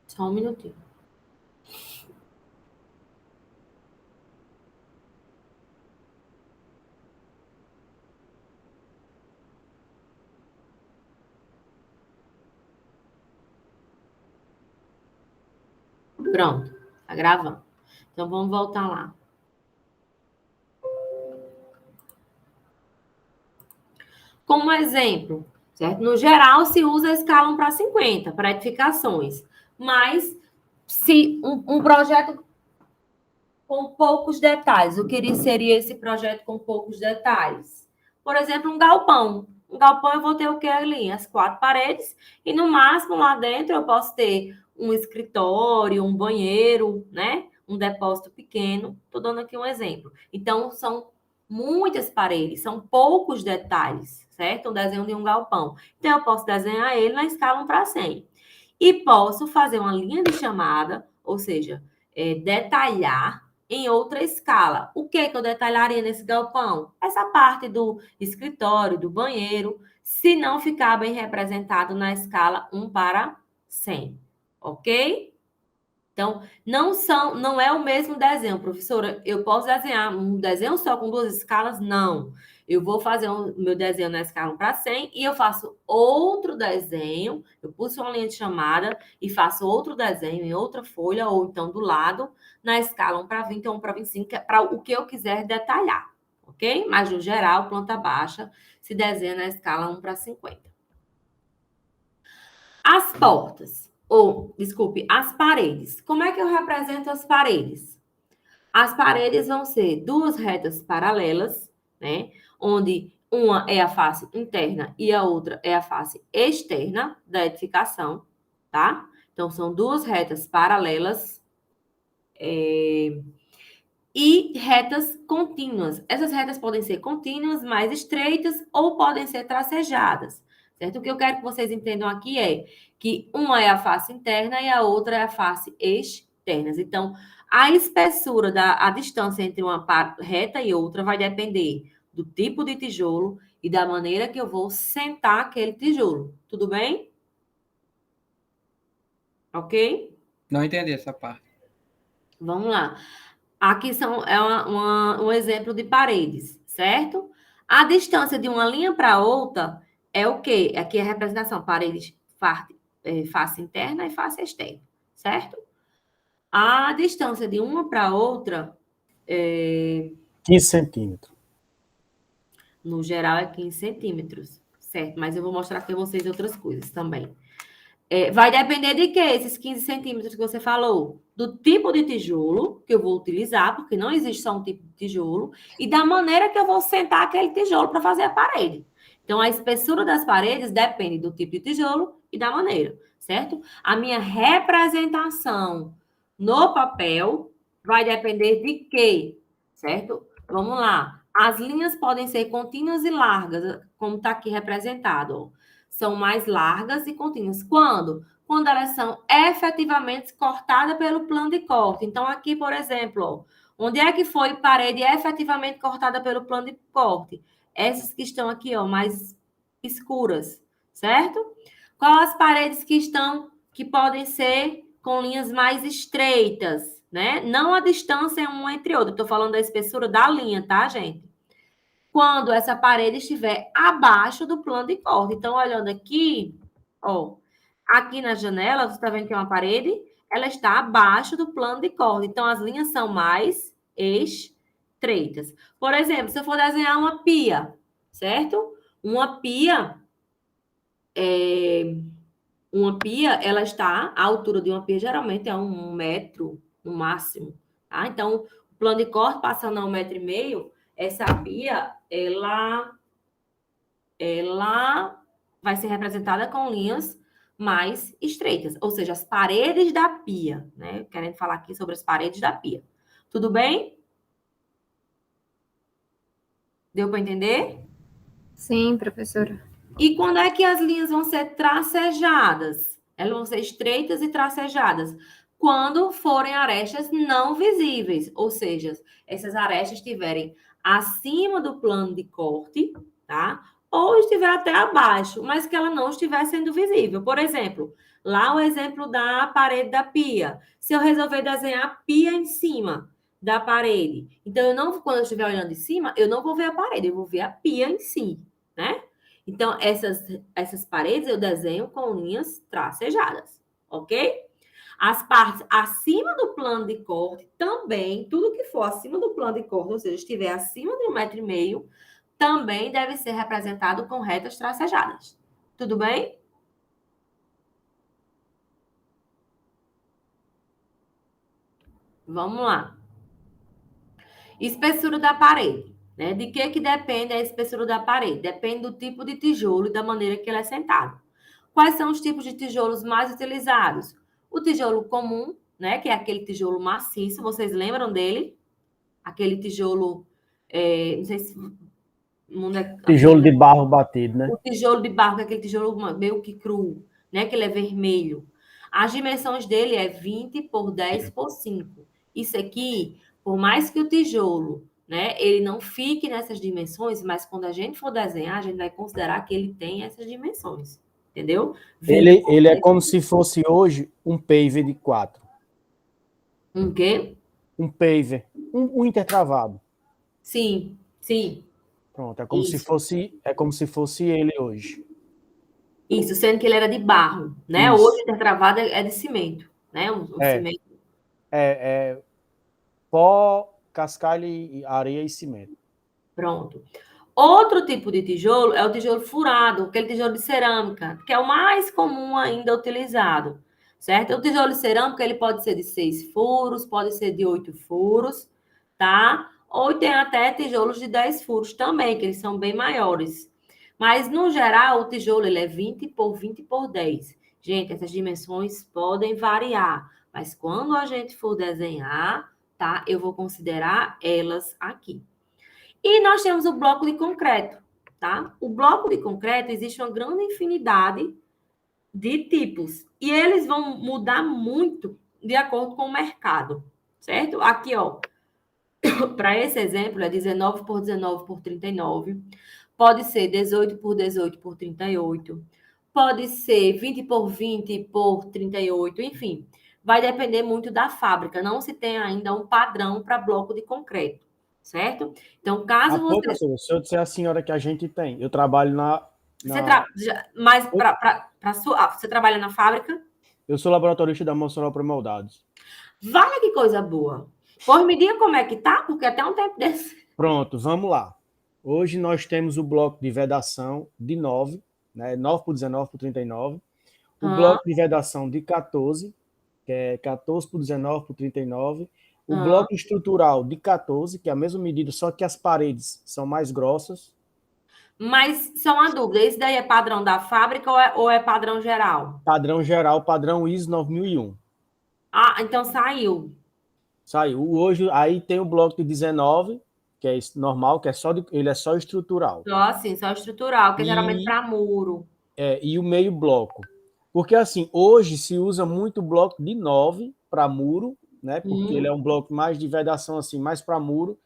Só um minutinho. Pronto, tá gravando. Então, vamos voltar lá. Como exemplo, certo? No geral, se usa a escala 1 para 50 para edificações. Mas, se um projeto com poucos detalhes, o que seria esse projeto com poucos detalhes? Por exemplo, um galpão. Um galpão eu vou ter o que ali? As 4 paredes. E, no máximo, lá dentro, eu posso ter um escritório, um banheiro, né? Um depósito pequeno. Estou dando aqui um exemplo. Então, são muitas paredes, são poucos detalhes, certo? Um desenho de um galpão. Então, eu posso desenhar ele na escala 1 para 100. E posso fazer uma linha de chamada, ou seja, detalhar em outra escala. O que eu detalharia nesse galpão? Essa parte do escritório, do banheiro, se não ficar bem representado na escala 1 para 100, ok? Então, não é o mesmo desenho, professora. Eu posso desenhar um desenho só com 2 escalas? Não. Eu vou fazer o meu desenho na escala 1 para 100 e eu faço outro desenho, eu puxo uma linha de chamada e faço outro desenho em outra folha ou então do lado, na escala 1 para 20 ou 1 para 25, para o que eu quiser detalhar, ok? Mas, no geral, planta baixa se desenha na escala 1 para 50. As portas, ou, desculpe, as paredes. Como é que eu represento as paredes? As paredes vão ser 2 retas paralelas, né? Onde uma é a face interna e a outra é a face externa da edificação, tá? Então, são 2 retas paralelas e retas contínuas. Essas retas podem ser contínuas, mais estreitas, ou podem ser tracejadas, certo? O que eu quero que vocês entendam aqui é que uma é a face interna e a outra é a face externa. Então, a espessura, a distância entre uma reta e outra vai depender do tipo de tijolo e da maneira que eu vou sentar aquele tijolo. Tudo bem? Ok? Não entendi essa parte. Vamos lá. Aqui um exemplo de paredes, certo? A distância de uma linha para outra é o quê? Aqui é a representação, paredes, face interna e face externa, certo? A distância de uma para outra, 15 centímetros. no geral, é 15 centímetros, certo? Mas eu vou mostrar para vocês outras coisas também. Vai depender de quê? Esses 15 centímetros que você falou? Do tipo de tijolo que eu vou utilizar, porque não existe só um tipo de tijolo, e da maneira que eu vou sentar aquele tijolo para fazer a parede. Então, a espessura das paredes depende do tipo de tijolo e da maneira, certo? A minha representação no papel vai depender de quê? Certo? Vamos lá. As linhas podem ser contínuas e largas, como está aqui representado, ó. São mais largas e contínuas. Quando? Quando elas são efetivamente cortadas pelo plano de corte. Então, aqui, por exemplo, ó, onde é que foi parede efetivamente cortada pelo plano de corte? Essas que estão aqui, ó, mais escuras, certo? Qual as paredes que podem ser com linhas mais estreitas, né? Não a distância uma entre outra. Estou falando da espessura da linha, tá, gente? Quando essa parede estiver abaixo do plano de corte. Então, olhando aqui, ó, aqui na janela, você está vendo que é uma parede, ela está abaixo do plano de corte. Então, as linhas são mais estreitas. Por exemplo, se eu for desenhar uma pia, certo? Uma pia, ela está, a altura de uma pia geralmente é 1 metro no máximo, tá? Então, o plano de corte passando a 1,5 metro, essa pia, ela vai ser representada com linhas mais estreitas, ou seja, as paredes da pia, né? Querendo falar aqui sobre as paredes da pia. Tudo bem? Deu para entender? Sim, professora. E quando é que as linhas vão ser tracejadas? Elas vão ser estreitas e tracejadas quando forem arestas não visíveis, ou seja, essas arestas estiverem acima do plano de corte, tá? Ou estiver até abaixo, mas que ela não estiver sendo visível. Por exemplo, lá o exemplo da parede da pia. Se eu resolver desenhar a pia em cima da parede, então quando eu estiver olhando em cima, eu não vou ver a parede, eu vou ver a pia em si, né? Então, essas paredes eu desenho com linhas tracejadas, ok? As partes acima do plano de corte também, tudo que for acima do plano de corte, ou seja, estiver acima de 1,5 m, também deve ser representado com retas tracejadas. Tudo bem? Vamos lá. Espessura da parede. Né? De que depende a espessura da parede? Depende do tipo de tijolo e da maneira que ele é sentado. Quais são os tipos de tijolos mais utilizados? O tijolo comum, né? Que é aquele tijolo maciço. Vocês lembram dele? Aquele tijolo... não sei se... Tijolo de barro batido, né? O tijolo de barro, que é aquele tijolo meio que cru, né? Que ele é vermelho. As dimensões dele é 20 por 10 por 5. Isso aqui, por mais que o tijolo, né, ele não fique nessas dimensões, mas quando a gente for desenhar, a gente vai considerar que ele tem essas dimensões. Entendeu? Ele é como se fosse hoje um paver de 4. Um quê? Um paver. Um intertravado. Sim, sim. Pronto, é como se fosse ele hoje. Isso, sendo que ele era de barro, né? Isso. Hoje o intertravado é de cimento, né? Um cimento. Pó, cascalho, areia e cimento. Pronto. Outro tipo de tijolo é o tijolo furado, aquele tijolo de cerâmica, que é o mais comum ainda utilizado, certo? O tijolo de cerâmica, ele pode ser de 6 furos, pode ser de 8 furos, tá? Ou tem até tijolos de 10 furos também, que eles são bem maiores. Mas, no geral, o tijolo ele é 20 por 20 por 10. Gente, essas dimensões podem variar, mas quando a gente for desenhar, tá? Eu vou considerar elas aqui. E nós temos o bloco de concreto, tá? O bloco de concreto existe uma grande infinidade de tipos e eles vão mudar muito de acordo com o mercado, certo? Aqui, ó, para esse exemplo é 19 por 19 por 39, pode ser 18 por 18 por 38, pode ser 20 por 20 por 38, enfim, vai depender muito da fábrica. Não se tem ainda um padrão para bloco de concreto. Certo? Então, caso você... Professor, se eu disser a senhora que a gente tem, eu trabalho Você trabalha na fábrica? Eu sou laboratorista da Mossoró Pré-Moldados. Vale, que coisa boa. Pois me diga como é que tá, porque até um tempo desse... Pronto, vamos lá. Hoje nós temos o bloco de vedação de 9, né? 9 por 19 por 39. O bloco de vedação de 14, que é 14 por 19 por 39. O bloco estrutural de 14, que é a mesma medida, só que as paredes são mais grossas. Mas só uma dúvida, esse daí é padrão da fábrica ou é padrão geral? Padrão geral, padrão ISO 9001. Ah, então saiu. Saiu. Hoje, aí tem o bloco de 19, que é normal, que ele é só estrutural. Só assim, só estrutural, que é geralmente para muro. E o meio bloco. Porque, assim, hoje se usa muito bloco de 9 para muro, né? Porque ele é um bloco mais de vedação, assim, mais para muro.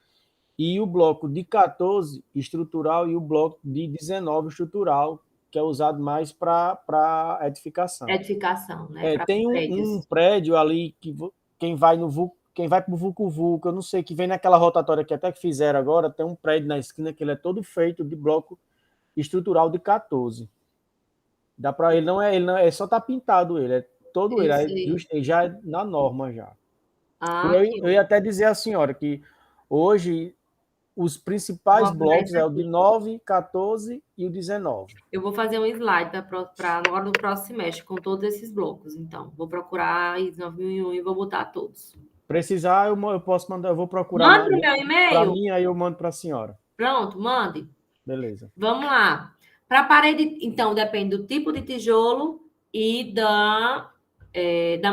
E o bloco de 14 estrutural e o bloco de 19 estrutural, que é usado mais para edificação. Edificação, né? Tem um prédio ali que quem vai para o Vucu Vucu, eu não sei, que vem naquela rotatória que até que fizeram agora, tem um prédio na esquina que ele é todo feito de bloco estrutural de 14. Dá para ele não é só tá pintado ele, é todo ele já é na norma já. Eu ia até dizer à senhora que hoje os principais blocos é o de 9, 14 e o 19. Eu vou fazer um slide para agora no próximo semestre com todos esses blocos, então. Vou procurar ISO 9001 e vou botar todos. Precisar, eu posso mandar, eu vou procurar. Manda pro meu e-mail. Para mim, aí eu mando para a senhora. Pronto, mande. Beleza. Vamos lá. Para a parede, então, depende do tipo de tijolo e da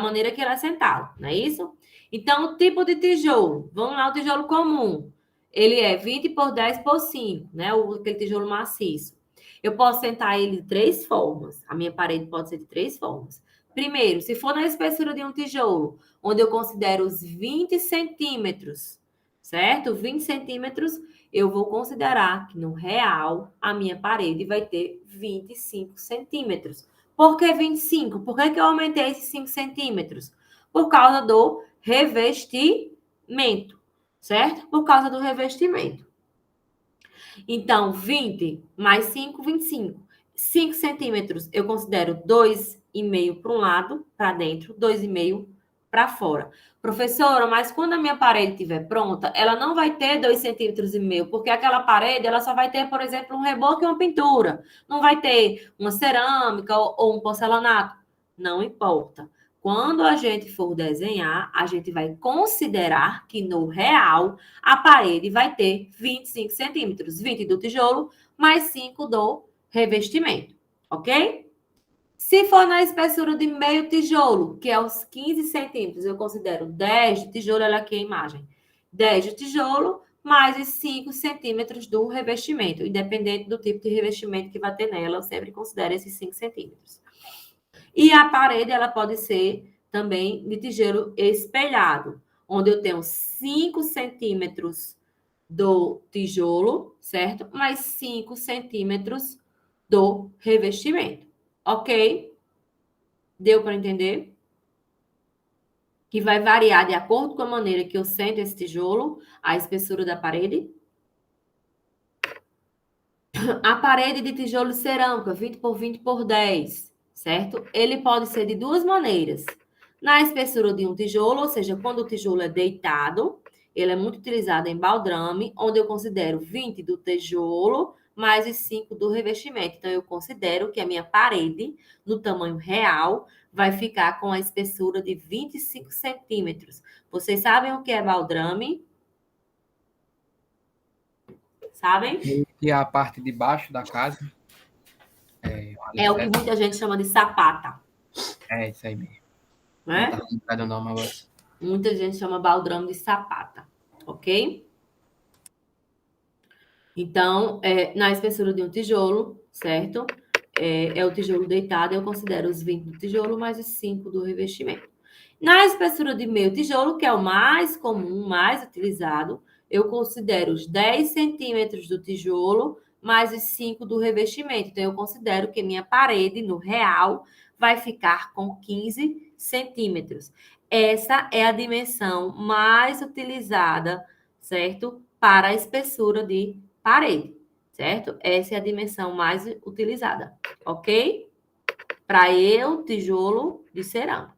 maneira que ele é sentado, não é isso? Então, o tipo de tijolo. Vamos lá, o tijolo comum. Ele é 20 por 10 por 5, né? Aquele tijolo maciço. Eu posso sentar ele de 3 formas. A minha parede pode ser de 3 formas. Primeiro, se for na espessura de um tijolo, onde eu considero os 20 centímetros, certo? 20 centímetros, eu vou considerar que no real a minha parede vai ter 25 centímetros. Por que 25? Por que eu aumentei esses 5 centímetros? Por causa do revestimento, certo? Por causa do revestimento. Então, 20 mais 5, 25. 5 centímetros eu considero 2,5 para um lado, para dentro, 2,5 para fora. Professora, mas quando a minha parede estiver pronta, ela não vai ter 2,5 centímetros, porque aquela parede ela só vai ter, por exemplo, um reboco e uma pintura. Não vai ter uma cerâmica ou um porcelanato. Não importa. Quando a gente for desenhar, a gente vai considerar que no real a parede vai ter 25 centímetros. 20 do tijolo mais 5 do revestimento, ok? Se for na espessura de meio tijolo, que é os 15 centímetros, eu considero 10 de tijolo, olha aqui a imagem. 10 de tijolo mais os 5 centímetros do revestimento. Independente do tipo de revestimento que vai ter nela, eu sempre considero esses 5 centímetros. E a parede, ela pode ser também de tijolo espelhado, onde eu tenho 5 centímetros do tijolo, certo? Mais 5 centímetros do revestimento. Ok? Deu para entender? Que vai variar de acordo com a maneira que eu sento esse tijolo, a espessura da parede. A parede de tijolo cerâmica, 20 por 20 por 10, certo? Ele pode ser de duas maneiras. Na espessura de um tijolo, ou seja, quando o tijolo é deitado, ele é muito utilizado em baldrame, onde eu considero 20 do tijolo mais os 5 do revestimento. Então, eu considero que a minha parede, no tamanho real, vai ficar com a espessura de 25 centímetros. Vocês sabem o que é baldrame? Sabem? E a parte de baixo da casa. É o que muita gente chama de sapata. É isso aí mesmo. Né? Não tá lembrado o nome agora. Muita gente chama baldrame de sapata, ok? Então, na espessura de um tijolo, certo? É o tijolo deitado, eu considero os 20 do tijolo mais os 5 do revestimento. Na espessura de meio tijolo, que é o mais comum, mais utilizado, eu considero os 10 centímetros do tijolo mais os 5 do revestimento. Então, eu considero que minha parede, no real, vai ficar com 15 centímetros. Essa é a dimensão mais utilizada, certo? Para a espessura de parede, certo? Essa é a dimensão mais utilizada, ok? Para eu, tijolo de cerâmica.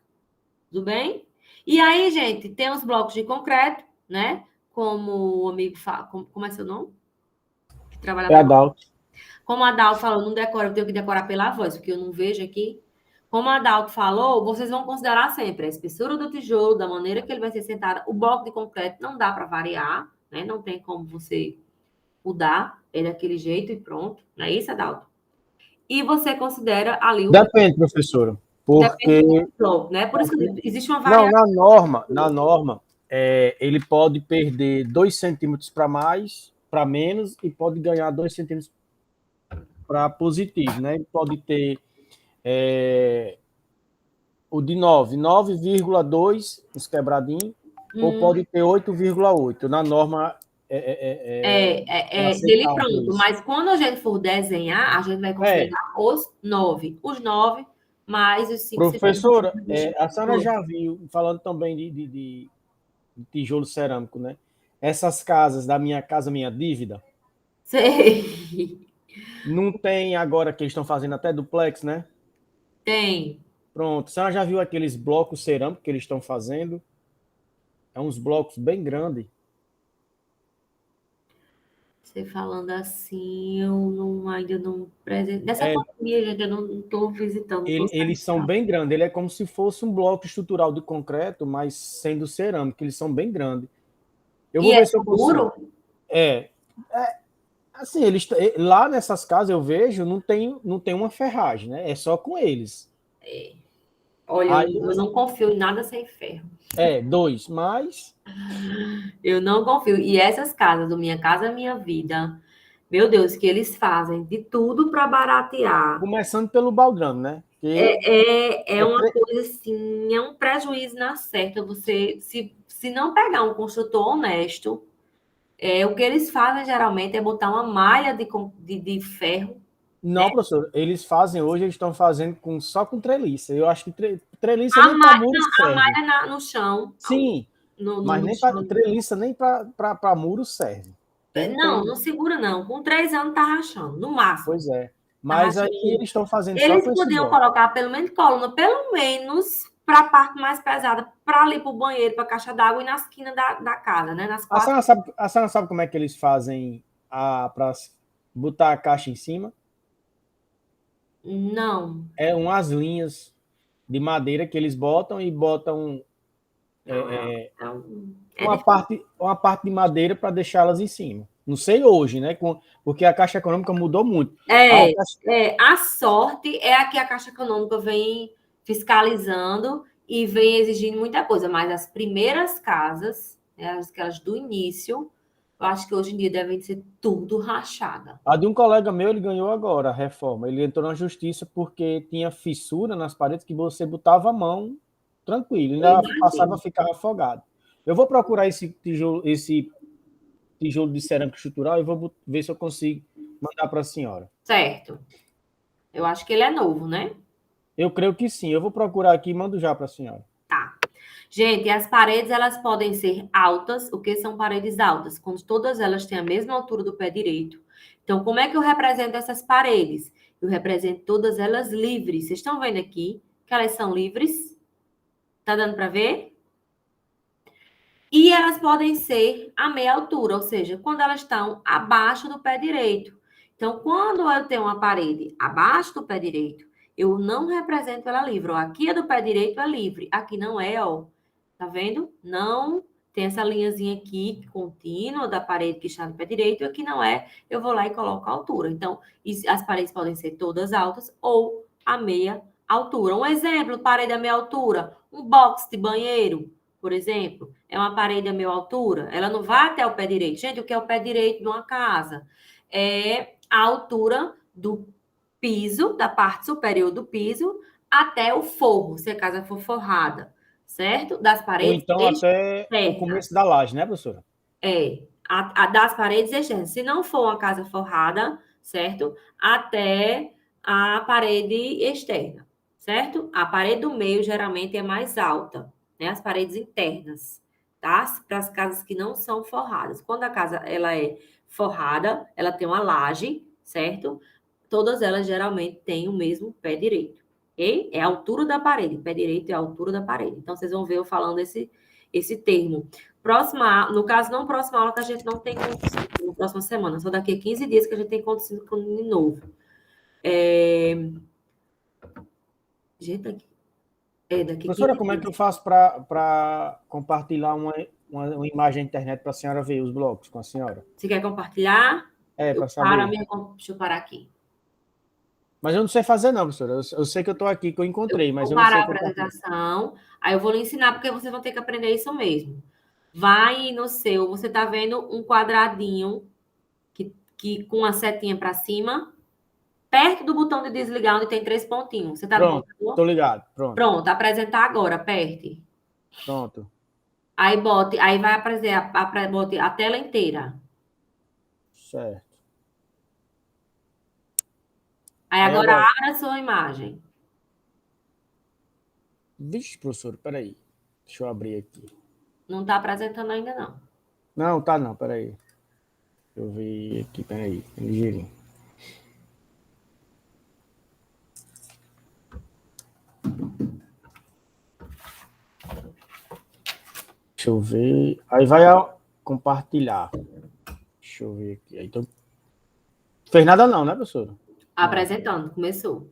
Tudo bem? E aí, gente, tem os blocos de concreto, né? Como o amigo fala. Como é seu nome? Que trabalha É Adalto. Como a Adalto falou, não decora, eu tenho que decorar pela voz, porque eu não vejo aqui. Como a Adalto falou, vocês vão considerar sempre a espessura do tijolo, da maneira que ele vai ser sentado. O bloco de concreto não dá para variar, né? Não tem como você mudar, é daquele jeito e pronto. Não é isso, Adalto? E você considera ali o... Depende, professora. Porque... Depende do bloco, né? Por isso que existe uma Não, variação. na norma ele pode perder 2 centímetros para mais, para menos, e pode ganhar 2 centímetros para positivo, né? Ele pode ter o de 9,2, os quebradinhos, ou pode ter 8,8. Na norma dele pronto. isso. Mas quando a gente for desenhar, a gente vai considerar os 9. Os 9 mais os 5 Professora, a senhora já viu, falando também de tijolo cerâmico, né? Essas casas da Minha Casa Minha Dívida. Sei. Não tem agora que eles estão fazendo até duplex, né? Tem. Pronto. A senhora já viu aqueles blocos cerâmicos que eles estão fazendo? É uns blocos bem grandes. Você falando assim, eu ainda não... Nessa pandemia, gente, eu não estou visitando. Eles são bem grandes. Ele é como se fosse um bloco estrutural de concreto, mas sendo cerâmico. Eles são bem grandes. Eu vou ver se eu consigo. Assim, lá nessas casas eu vejo, não tem uma ferragem, né? É só com eles. Olha, aí, eu não confio em nada sem ferro. 2, mas... Eu não confio. E essas casas, do Minha Casa Minha Vida, meu Deus, que eles fazem de tudo para baratear. Começando pelo baldrame, né? É uma coisa assim, é um prejuízo na certa. Você, se não pegar um construtor honesto, O que eles fazem geralmente é botar uma malha de ferro. Não, professor, hoje, eles estão fazendo só com treliça. Eu acho que treliça A nem para malha, muro a serve. malha no chão. Sim, mas No nem para chão. treliça, nem para muro serve. Não, não segura não. Com 3 anos tá rachando, no máximo. Pois é. Tá Mas aí rachando. eles estão fazendo só Eles com esse podiam bloco. colocar pelo menos coluna, pelo menos para a parte mais pesada, para ali para o banheiro, para a caixa d'água e na esquina da casa, né? Nas A quatro. senhora sabe como é que eles fazem para botar a caixa em cima? Não. É umas linhas de madeira que eles botam e botam É difícil. uma parte de madeira para deixá-las em cima. Não sei hoje, né? Porque a Caixa Econômica mudou muito. A sorte é a que a Caixa Econômica vem fiscalizando e vem exigindo muita coisa, mas as primeiras casas, né, aquelas do início, eu acho que hoje em dia devem ser tudo rachada. A de um colega meu, ele ganhou agora a reforma. Ele entrou na justiça porque tinha fissura nas paredes que você botava a mão tranquilo, Eu ainda passava a imagino. ficar afogado. Eu vou procurar esse tijolo de cerâmica estrutural e vou ver se eu consigo mandar para a senhora. Certo. Eu acho que ele é novo, né? Eu creio que sim. Eu vou procurar aqui e mando já para a senhora. Tá. Gente, as paredes, elas podem ser altas. O que são paredes altas? Quando todas elas têm a mesma altura do pé direito. Então, como é que eu represento essas paredes? Eu represento todas elas livres. Vocês estão vendo aqui que elas são livres? Tá dando para ver? E elas podem ser a meia altura, ou seja, quando elas estão abaixo do pé direito. Então, quando eu tenho uma parede abaixo do pé direito, eu não represento ela livre. Ó, aqui é do pé direito, é livre. Aqui não é, ó. Tá vendo? Não tem essa linhazinha aqui contínua da parede que está no pé direito, e aqui não é, eu vou lá e coloco a altura. Então, as paredes podem ser todas altas ou a meia altura. Um exemplo, parede a meia altura, um box de banheiro, por exemplo, é uma parede a meia altura, ela não vai até o pé direito. Gente, o que é o pé direito de uma casa? É a altura do piso, da parte superior do piso, até o forro, se a casa for forrada, certo? Das Ou paredes então até o externas. começo da laje, né, professora? Das paredes externas. Se não for uma casa forrada, certo? Até a parede externa, certo? A parede do meio geralmente é mais alta, né? As paredes internas, tá? Para as casas que não são forradas. Quando a casa ela é forrada, ela tem uma laje, certo? Todas elas geralmente têm o mesmo pé direito, ok? É a altura da parede. O pé direito é a altura da parede. Então, vocês vão ver eu falando esse termo. No caso, não próxima aula, que a gente não tem condição, na próxima semana, só daqui a 15 dias que a gente tem condição de novo. Gente, daqui a Professora, 15 como é que dias. eu faço para compartilhar uma imagem na internet para a senhora ver os blocos com a senhora? Você quer compartilhar? Para saber. Deixa eu parar aqui. Mas eu não sei fazer, não, professora. Eu sei que eu estou aqui, que eu encontrei, mas Vou eu não parar sei a compartilhar. apresentação, aí eu vou lhe ensinar, porque vocês vão ter que aprender isso mesmo. Vai no seu, você está vendo um quadradinho que com a setinha para cima, perto do botão de desligar, onde tem 3 pontinhos. Você está no Pronto, estou computador? ligado. Pronto, Pronto, apresentar agora, aperte. pronto. Aí vai aparecer, bote a tela inteira. Certo. Aí Aí agora agora. abra a sua imagem. Vixe, professor, peraí. Deixa eu abrir aqui. Não está apresentando ainda, não. Não, tá não, peraí. Deixa eu ver aqui, peraí. Ligeirinho. Deixa eu ver. Aí vai compartilhar. Deixa eu ver aqui. Então, fez nada não, né, professora? Apresentando, começou.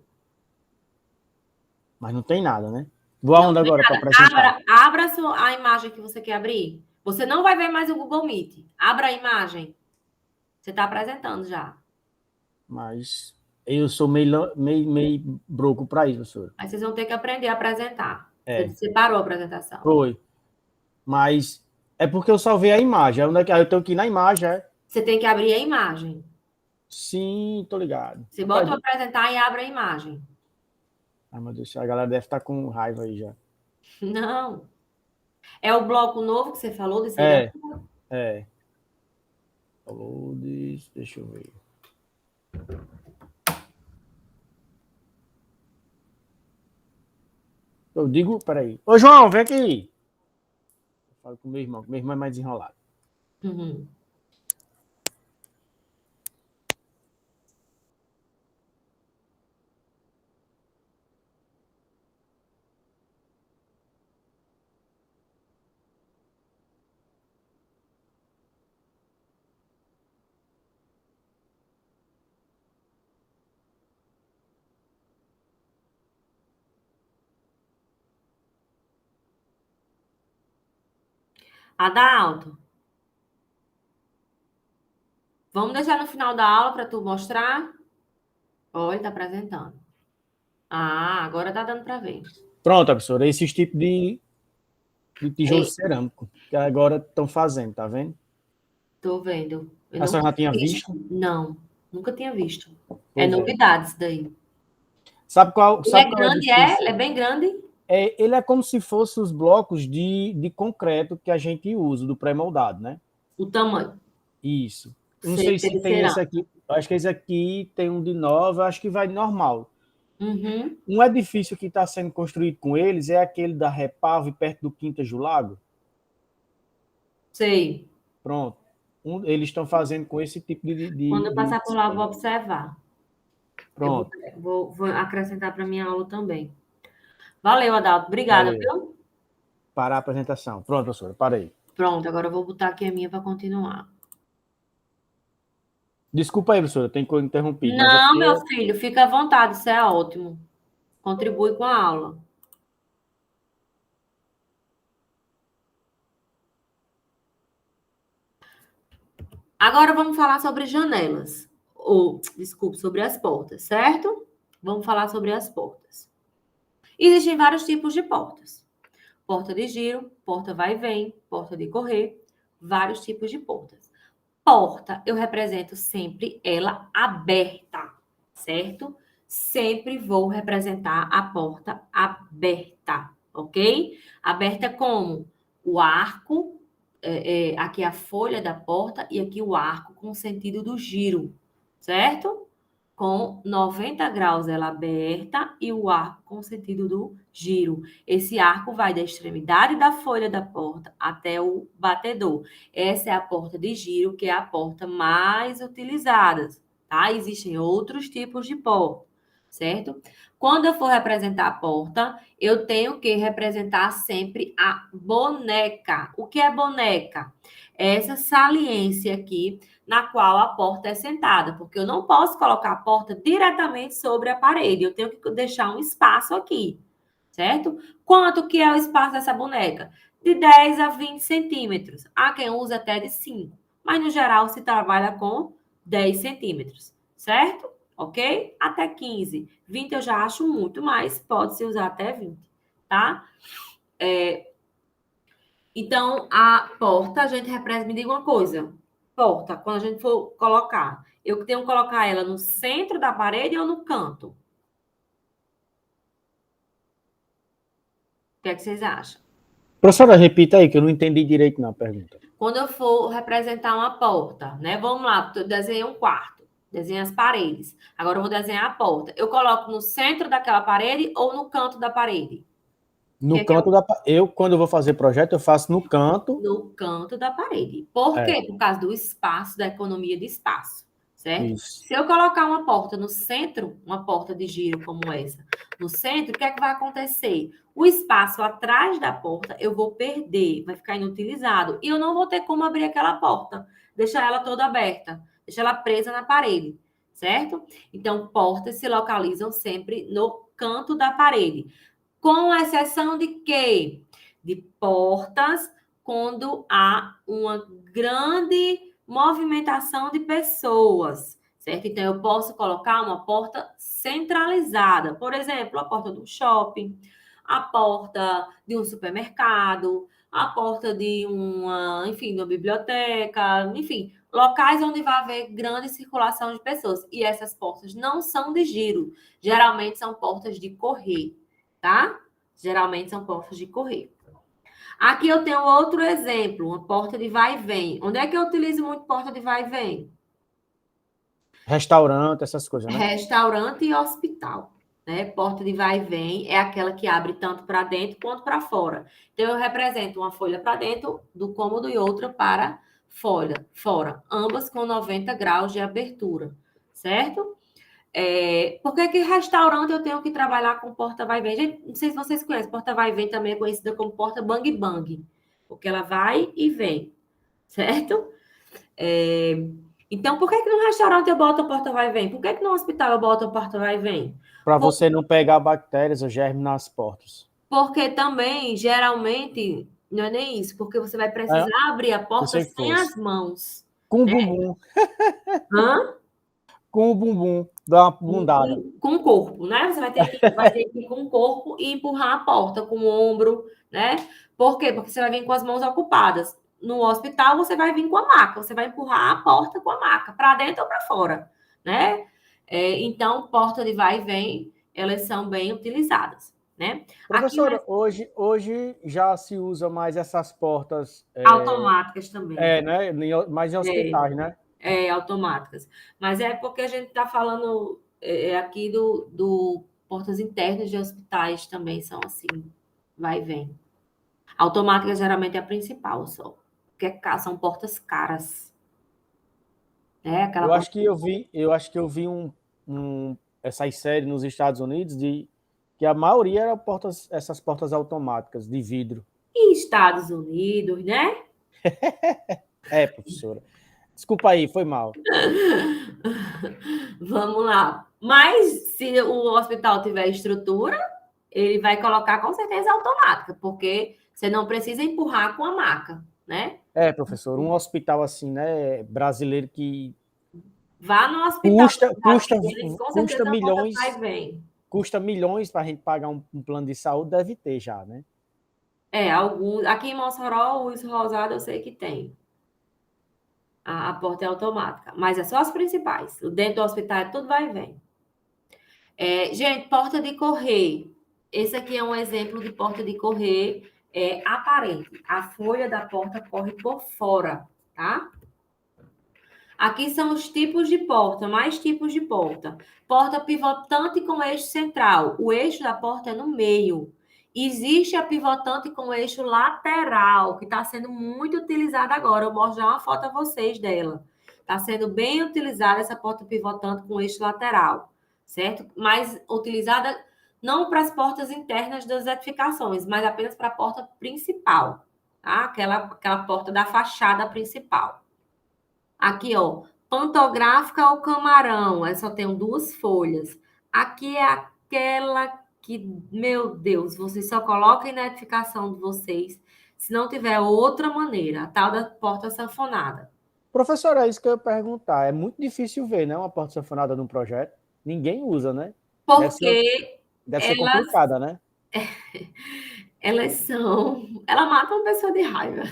Mas não tem nada, né? Vou aonde agora para apresentar? Abra a imagem que você quer abrir. Você não vai ver mais o Google Meet. Abra a imagem. Você está apresentando já. Mas eu sou meio broco para isso, professora. Aí vocês vão ter que aprender a apresentar. É. Você parou a apresentação. Foi. Mas é porque eu salvei a imagem. Aí eu tenho que ir na imagem, é? Você tem que abrir a imagem. Sim, tô ligado. Você bota o apresentar e abre a imagem. Ai, meu Deus, a galera deve estar com raiva aí já. Não. É o bloco novo que você falou desse É. Downloads, deixa eu ver. Eu digo, peraí. Ô, João, vem aqui. Eu falo com meu irmão é mais enrolado. Uhum. Adalto, vamos deixar no final da aula para tu mostrar? Olha, tá apresentando. Ah, agora tá dando para ver. Pronto, professora, esses tipos de tijolo Ei. cerâmico que agora estão fazendo, tá vendo? Tô vendo. Eu A senhora já tinha tinha visto? Não, nunca tinha visto. É Pois é. novidade isso daí. Sabe qual Ele é é o grande, difícil? Ele é bem grande? Ele é como se fossem os blocos de concreto que a gente usa, do pré-moldado, né? O tamanho. Isso. Eu não Sei sei que se ele tem será. esse aqui. Acho que esse aqui tem um de 9, acho que vai normal. Uhum. Um edifício que está sendo construído com eles é aquele da Repave, perto do Quinta Lago. Sei. Pronto. Eles estão fazendo com esse tipo Quando eu de passar por lá, eu vou sistema. observar. Eu Pronto. vou acrescentar para minha aula também. Valeu, Adalto. Obrigada, Valeu. viu? Parar a apresentação. Pronto, professora, parei. Pronto, agora eu vou botar aqui a minha para continuar. Desculpa aí, professora, tem que eu interromper, mas é Não, porque meu filho, fica à vontade, isso é ótimo. Contribui com a aula. Agora vamos falar sobre janelas. Ou, desculpe, sobre as portas, certo? Vamos falar sobre as portas. Existem vários tipos de portas. Porta de giro, porta vai e vem, porta de correr, vários tipos de portas. Porta, eu represento sempre ela aberta, certo? Sempre vou representar a porta aberta, ok? Aberta como? O arco, aqui a folha da porta e aqui o arco com o sentido do giro, certo? Com 90 graus ela aberta e o arco com o sentido do giro. Esse arco vai da extremidade da folha da porta até o batedor. Essa é a porta de giro, que é a porta mais utilizada, tá? Existem outros tipos de porta, certo? Quando eu for representar a porta, eu tenho que representar sempre a boneca. O que é boneca? É essa saliência aqui na qual a porta é sentada, porque eu não posso colocar a porta diretamente sobre a parede, eu tenho que deixar um espaço aqui, certo? Quanto que é o espaço dessa boneca? De 10 a 20 centímetros. Há quem usa até de 5, mas no geral se trabalha com 10 centímetros, certo? Ok? Até 15. 20 eu já acho muito, mas pode-se usar até 20, tá? Então, a porta, a gente representa, me diga uma coisa, porta, quando a gente for colocar, eu tenho que colocar ela no centro da parede ou no canto? O que é que vocês acham? Professora, repita aí, que eu não entendi direito na pergunta. Quando eu for representar uma porta, né? Vamos lá, eu desenhei um quarto, desenhei as paredes. Agora eu vou desenhar a porta. Eu coloco no centro daquela parede ou no canto da parede? No canto da... quando eu vou fazer projeto, eu faço no canto. No canto da parede. Por quê? É. Por causa do espaço, da economia de espaço, certo? Isso. Se eu colocar uma porta no centro, uma porta de giro como essa, no centro, o que é que vai acontecer? O espaço atrás da porta eu vou perder, vai ficar inutilizado. E eu não vou ter como abrir aquela porta, deixar ela toda aberta, deixar ela presa na parede, certo? Então, portas se localizam sempre no canto da parede. Com exceção de quê? De portas quando há uma grande movimentação de pessoas, certo? Então, eu posso colocar uma porta centralizada, por exemplo, a porta do shopping, a porta de um supermercado, a porta de uma, enfim, de uma biblioteca, enfim, locais onde vai haver grande circulação de pessoas. E essas portas não são de giro, geralmente são portas de correr, tá? Geralmente são portas de correr. Aqui eu tenho outro exemplo, uma porta de vai e vem. Onde é que eu utilizo muito porta de vai e vem? Restaurante, essas coisas, né? Restaurante e hospital. Né? Porta de vai e vem é aquela que abre tanto para dentro quanto para fora. Então, eu represento uma folha para dentro do cômodo e outra para fora. Ambas com 90 graus de abertura, certo? Por que restaurante eu tenho que trabalhar com porta vai e vem? Gente, não sei se vocês conhecem, porta vai e vem também é conhecida como porta bang bang, porque ela vai e vem, certo? Então, por que no restaurante eu boto a porta vai e vem? Por que no hospital eu boto a porta vai e vem? Para você não pegar bactérias ou germes nas portas. Porque também, geralmente, não é nem isso, porque você vai precisar abrir a porta Pensei que sem fosse. as mãos. Com o bumbum. Hã? Com o bumbum. Dá uma bundada. Com o corpo, né? Você vai ter que ir com o corpo e empurrar a porta com o ombro, né? Por quê? Porque você vai vir com as mãos ocupadas. No hospital, você vai vir com a maca. Você vai empurrar a porta com a maca, para dentro ou para fora, né? Então, porta de vai e vem, elas são bem utilizadas, né? Professora, Aqui, hoje já se usa mais essas portas, automáticas também. né? Mais em hospitais, né? Automáticas. Mas é porque a gente está falando aqui do portas internas de hospitais também são assim, vai e vem. Automática geralmente é a principal só, porque são portas caras. Né? Aquela Eu porta... acho que eu vi essas séries nos Estados Unidos de que a maioria eram essas portas automáticas de vidro. Em Estados Unidos, né? Professora. Desculpa aí, foi mal. Vamos lá. Mas se o hospital tiver estrutura, ele vai colocar com certeza automática, porque você não precisa empurrar com a maca, né? Professor, um hospital assim, né, brasileiro que Vá no hospital. Custa milhões. Vai e vem. Custa milhões para a gente pagar um plano de saúde, deve ter já, né? Alguns. Aqui em Mossoró, o Luiz Rosado, eu sei que tem. A porta é automática. Mas é só as principais. Dentro do hospital, tudo vai e vem. Gente, porta de correr. Esse aqui é um exemplo de porta de correr aparente. A folha da porta corre por fora, tá? Aqui são os tipos de porta, mais tipos de porta. Porta pivotante com eixo central. O eixo da porta é no meio. Existe a pivotante com eixo lateral, que está sendo muito utilizada agora. Eu vou mostrar uma foto a vocês dela. Está sendo bem utilizada essa porta pivotante com eixo lateral, certo? Mas utilizada não para as portas internas das edificações, mas apenas para a porta principal, tá? Aquela porta da fachada principal. Aqui, ó, pantográfica ao camarão. Eu só tenho 2 folhas. Aqui é aquela que, meu Deus, vocês só coloquem na edificação de vocês se não tiver outra maneira, a tal da porta sanfonada. Professor, é isso que eu ia perguntar. É muito difícil ver, né? Uma porta sanfonada num projeto. Ninguém usa, né? Porque deve ser complicada, né? Elas são... Ela mata uma pessoa de raiva.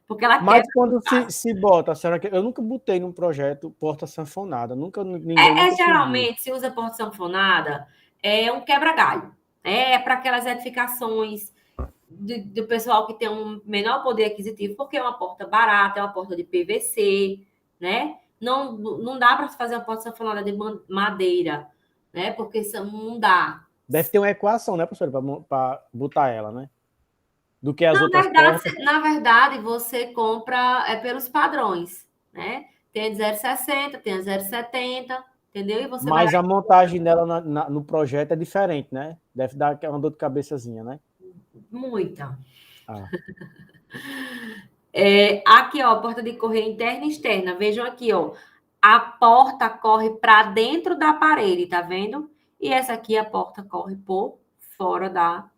Porque ela Mas quer... quando se bota, a senhora, eu nunca botei num projeto porta sanfonada. Ninguém nunca geralmente, se usa porta sanfonada, é um quebra-galho. É para aquelas edificações do pessoal que tem um menor poder aquisitivo, porque é uma porta barata, é uma porta de PVC, né? Não dá para fazer uma porta sanfonada de madeira, né? Porque não dá. Deve ter uma equação, né, professora, para botar ela, né? Do que as outras portas. Na verdade, você compra pelos padrões, né? Tem a 0,60, tem a 0,70, entendeu? E você Mas a montagem dela no projeto é diferente, né? Deve dar uma dor de cabeçazinha, né? Muita. Ah. Aqui, ó, porta de correr interna e externa. Vejam aqui, ó. A porta corre para dentro da parede, tá vendo? E essa aqui, a porta corre por fora da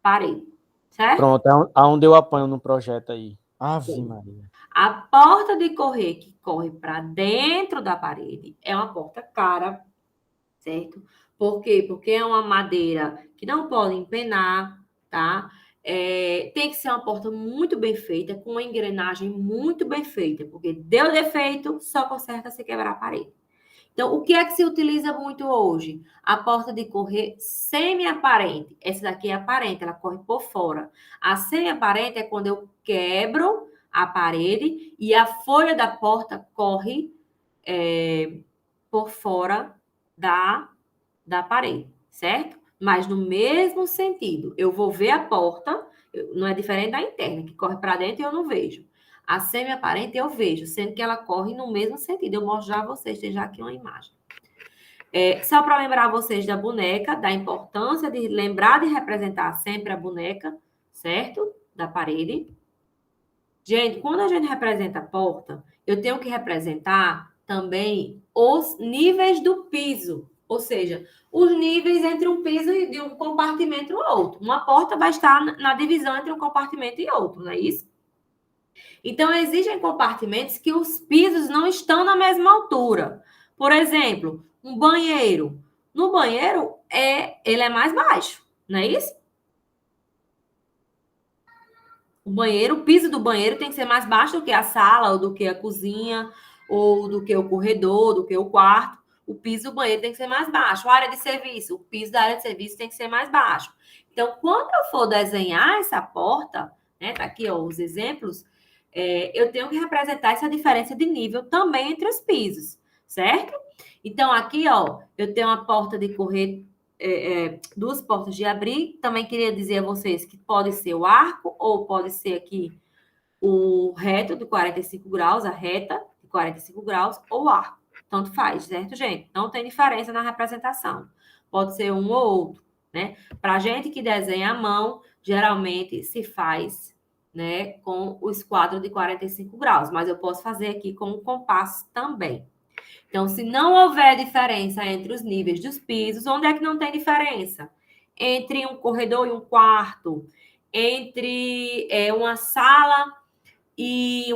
parede, certo? Pronto, é onde eu apanho no projeto aí. Ave Maria. A porta de correr que corre para dentro da parede é uma porta cara, certo? Por quê? Porque é uma madeira que não pode empenar, tá? Tem que ser uma porta muito bem feita, com uma engrenagem muito bem feita, porque deu defeito, só conserta se quebrar a parede. Então, o que é que se utiliza muito hoje? A porta de correr semi-aparente. Essa daqui é aparente, ela corre por fora. A semi-aparente é quando eu quebro a parede e a folha da porta corre por fora da parede, certo? Mas no mesmo sentido. Eu vou ver a porta, não é diferente da interna, que corre para dentro e eu não vejo. A semi-aparente eu vejo, sendo que ela corre no mesmo sentido. Eu mostro já a vocês, tem já aqui uma imagem. Só para lembrar vocês da boneca, da importância de lembrar de representar sempre a boneca, certo? Da parede. Gente, quando a gente representa a porta, eu tenho que representar também os níveis do piso. Ou seja, os níveis entre um piso e de um compartimento e outro. Uma porta vai estar na divisão entre um compartimento e outro, não é isso? Então, existem compartimentos que os pisos não estão na mesma altura. Por exemplo, um banheiro. No banheiro, ele é mais baixo, não é isso? O piso do banheiro tem que ser mais baixo do que a sala, ou do que a cozinha, ou do que o corredor, do que o quarto. O piso do banheiro tem que ser mais baixo. A área de serviço, o piso da área de serviço tem que ser mais baixo. Então, quando eu for desenhar essa porta, né, tá aqui ó, os exemplos, eu tenho que representar essa diferença de nível também entre os pisos, certo? Então, aqui, ó, eu tenho uma porta de correr, duas portas de abrir. Também queria dizer a vocês que pode ser o arco ou pode ser aqui o reto de 45 graus, a reta de 45 graus ou o arco. Tanto faz, certo, gente? Não tem diferença na representação. Pode ser um ou outro, né? Para gente que desenha à mão, geralmente se faz, né, com o esquadro de 45 graus, mas eu posso fazer aqui com o compasso também. Então, se não houver diferença entre os níveis dos pisos, onde é que não tem diferença? Entre um corredor e um quarto, entre uma sala e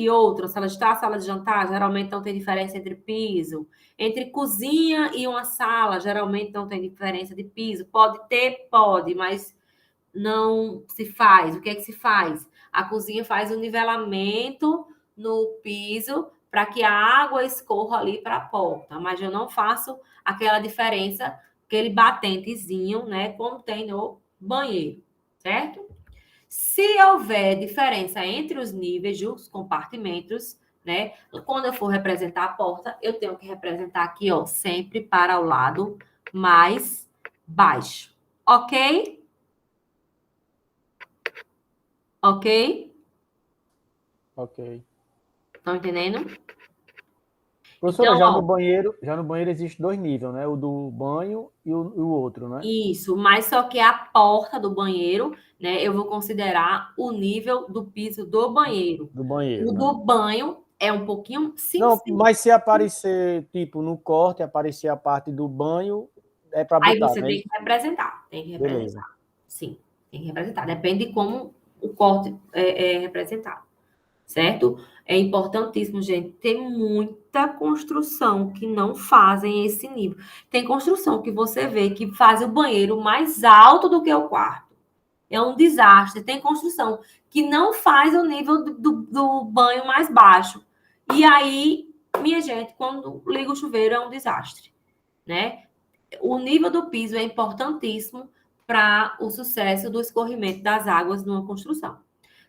outra, sala de estar, sala de jantar, geralmente não tem diferença entre piso. Entre cozinha e uma sala, geralmente não tem diferença de piso. Pode ter, pode, mas não se faz. O que é que se faz? A cozinha faz o nivelamento no piso para que a água escorra ali para a porta, mas eu não faço aquela diferença, aquele batentezinho, né, como tem no banheiro, certo? Se houver diferença entre os níveis dos compartimentos, né, quando eu for representar a porta, eu tenho que representar aqui, ó, sempre para o lado mais baixo, ok? Ok? Ok. Estão entendendo? Professora, Então, ó, já no banheiro existe dois níveis, né? O do banho e o outro, né? isso, mas só que a porta do banheiro, né, eu vou considerar o nível do piso do banheiro. Do banheiro, O né? do banho é um pouquinho, sim, Não, sim. mas se aparecer, tipo, no corte, aparecer a parte do banho, é para Aí botar, você né? tem que representar, tem que Beleza. representar. Sim, tem que representar. Depende de como o corte é representado, certo? É importantíssimo, gente. Tem muita construção que não fazem esse nível. Tem construção que você vê que faz o banheiro mais alto do que o quarto. É um desastre. Tem construção que não faz o nível do banho mais baixo. E aí, minha gente, quando liga o chuveiro é um desastre, né? O nível do piso é importantíssimo para o sucesso do escorrimento das águas numa construção,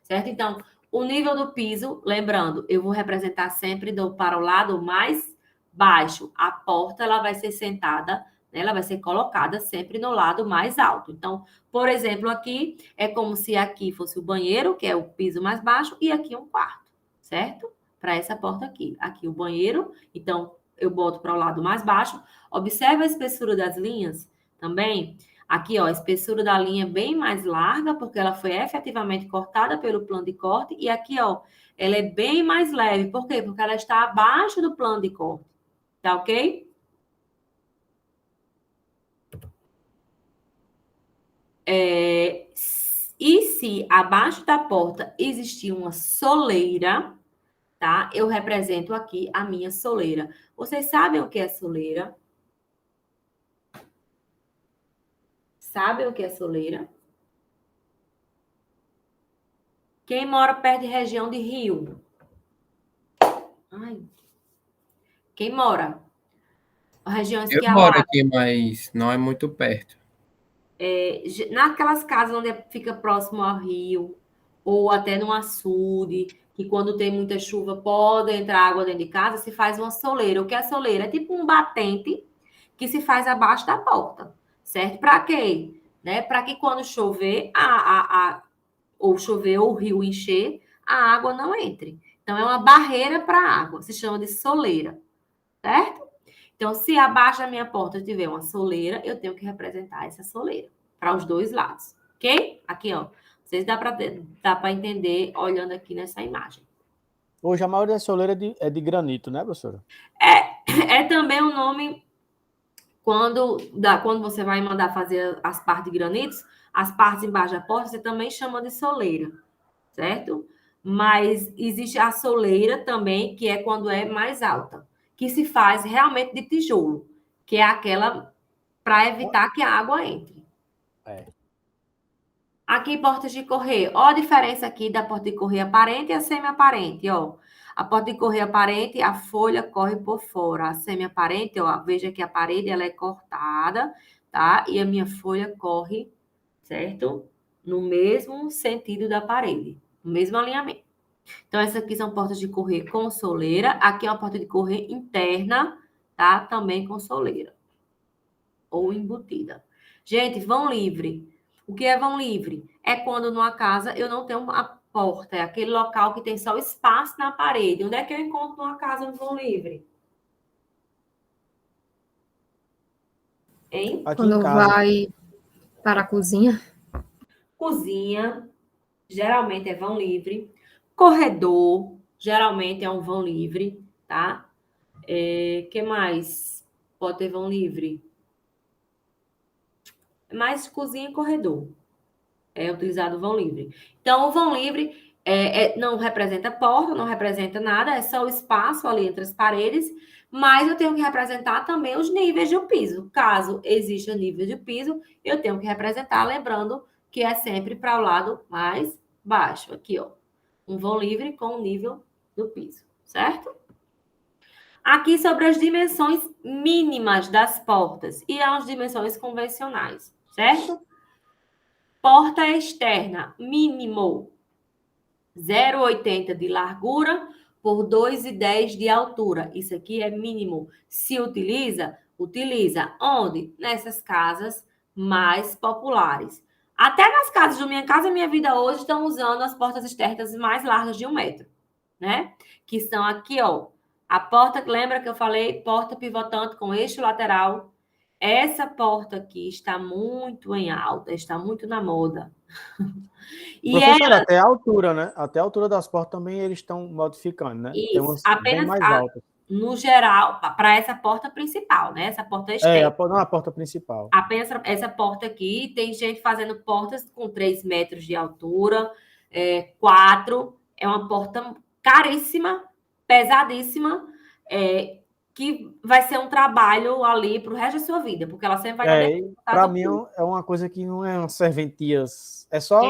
certo? Então, o nível do piso, lembrando, eu vou representar sempre para o lado mais baixo. A porta ela vai ser sentada, né? Ela vai ser colocada sempre no lado mais alto. Então, por exemplo, aqui é como se aqui fosse o banheiro, que é o piso mais baixo, e aqui um quarto, certo? Para essa porta aqui. Aqui o banheiro, então eu boto para o lado mais baixo. Observe a espessura das linhas também. Aqui, ó, a espessura da linha é bem mais larga, porque ela foi efetivamente cortada pelo plano de corte. E aqui, ó, ela é bem mais leve. Por quê? Porque ela está abaixo do plano de corte. Tá ok? E se abaixo da porta existir uma soleira, tá? Eu represento aqui a minha soleira. Vocês sabem o que é soleira? Sabem o que é soleira? Quem mora perto de região de rio? Ai. Quem mora regiões Eu que moro alagam. aqui, mas não é muito perto. Naquelas casas onde fica próximo ao rio, ou até no açude, que quando tem muita chuva pode entrar água dentro de casa, se faz uma soleira. O que é soleira? É tipo um batente que se faz abaixo da porta, certo? Para quê? Né? Para que quando chover, ou chover ou o rio encher, a água não entre. Então, é uma barreira para a água, se chama de soleira, certo? Então, se abaixo da minha porta tiver uma soleira, eu tenho que representar essa soleira para os dois lados, ok? Aqui, ó. Vocês dá para entender olhando aqui nessa imagem. Hoje a maioria da soleira é de granito, né, professora? É também um nome quando você vai mandar fazer as partes de granitos, as partes embaixo da porta, você também chama de soleira, certo? Mas existe a soleira também, que é quando é mais alta, que se faz realmente de tijolo, que é aquela para evitar que a água entre. É. Aqui, portas de correr. Ó a diferença aqui da porta de correr aparente e a semi-aparente, ó. A porta de correr aparente, a folha corre por fora. A semi-aparente, ó, veja que a parede ela é cortada, tá? E a minha folha corre, certo? No mesmo sentido da parede, no mesmo alinhamento. Então, essas aqui são portas de correr com soleira. Aqui é uma porta de correr interna, tá? Também com soleira. Ou embutida. Gente, vão livre. O que é vão livre? É quando numa casa eu não tenho a porta, é aquele local que tem só espaço na parede. Onde é que eu encontro numa casa um vão livre? Hein? Aqui em Quando casa. vai para a cozinha, Cozinha, geralmente é vão livre. Corredor, geralmente é um vão livre, tá? Que mais pode ter vão livre? Mais cozinha e corredor. É utilizado o vão livre. Então, o vão livre não representa porta, não representa nada, é só o espaço ali entre as paredes, mas eu tenho que representar também os níveis do piso. Caso exista nível de piso, eu tenho que representar, lembrando que é sempre para o lado mais baixo. Aqui, ó. Um vão livre com o nível do piso, certo? Aqui sobre as dimensões mínimas das portas e as dimensões convencionais, certo? Porta externa, mínimo 0,80 de largura por 2,10 de altura. Isso aqui é mínimo. Se utiliza, utiliza onde? Nessas casas mais populares. Até nas casas do Minha Casa Minha Vida hoje estão usando as portas externas mais largas de 1 metro, né? Que são aqui, ó. A porta, lembra que eu falei? Porta pivotante com eixo lateral. Essa porta aqui está muito em alta, está muito na moda. E Professora, até a altura, né? Até a altura das portas também eles estão modificando, né? Tem isso, umas bem apenas mais altas. no geral, para essa porta principal, né? Essa porta externa. Não a porta principal. Apenas essa porta aqui, tem gente fazendo portas com 3 metros de altura, 4. É uma porta caríssima, pesadíssima, que vai ser um trabalho ali para o resto da sua vida, porque ela sempre vai estar Para mim é uma coisa que não é uma serventia, é só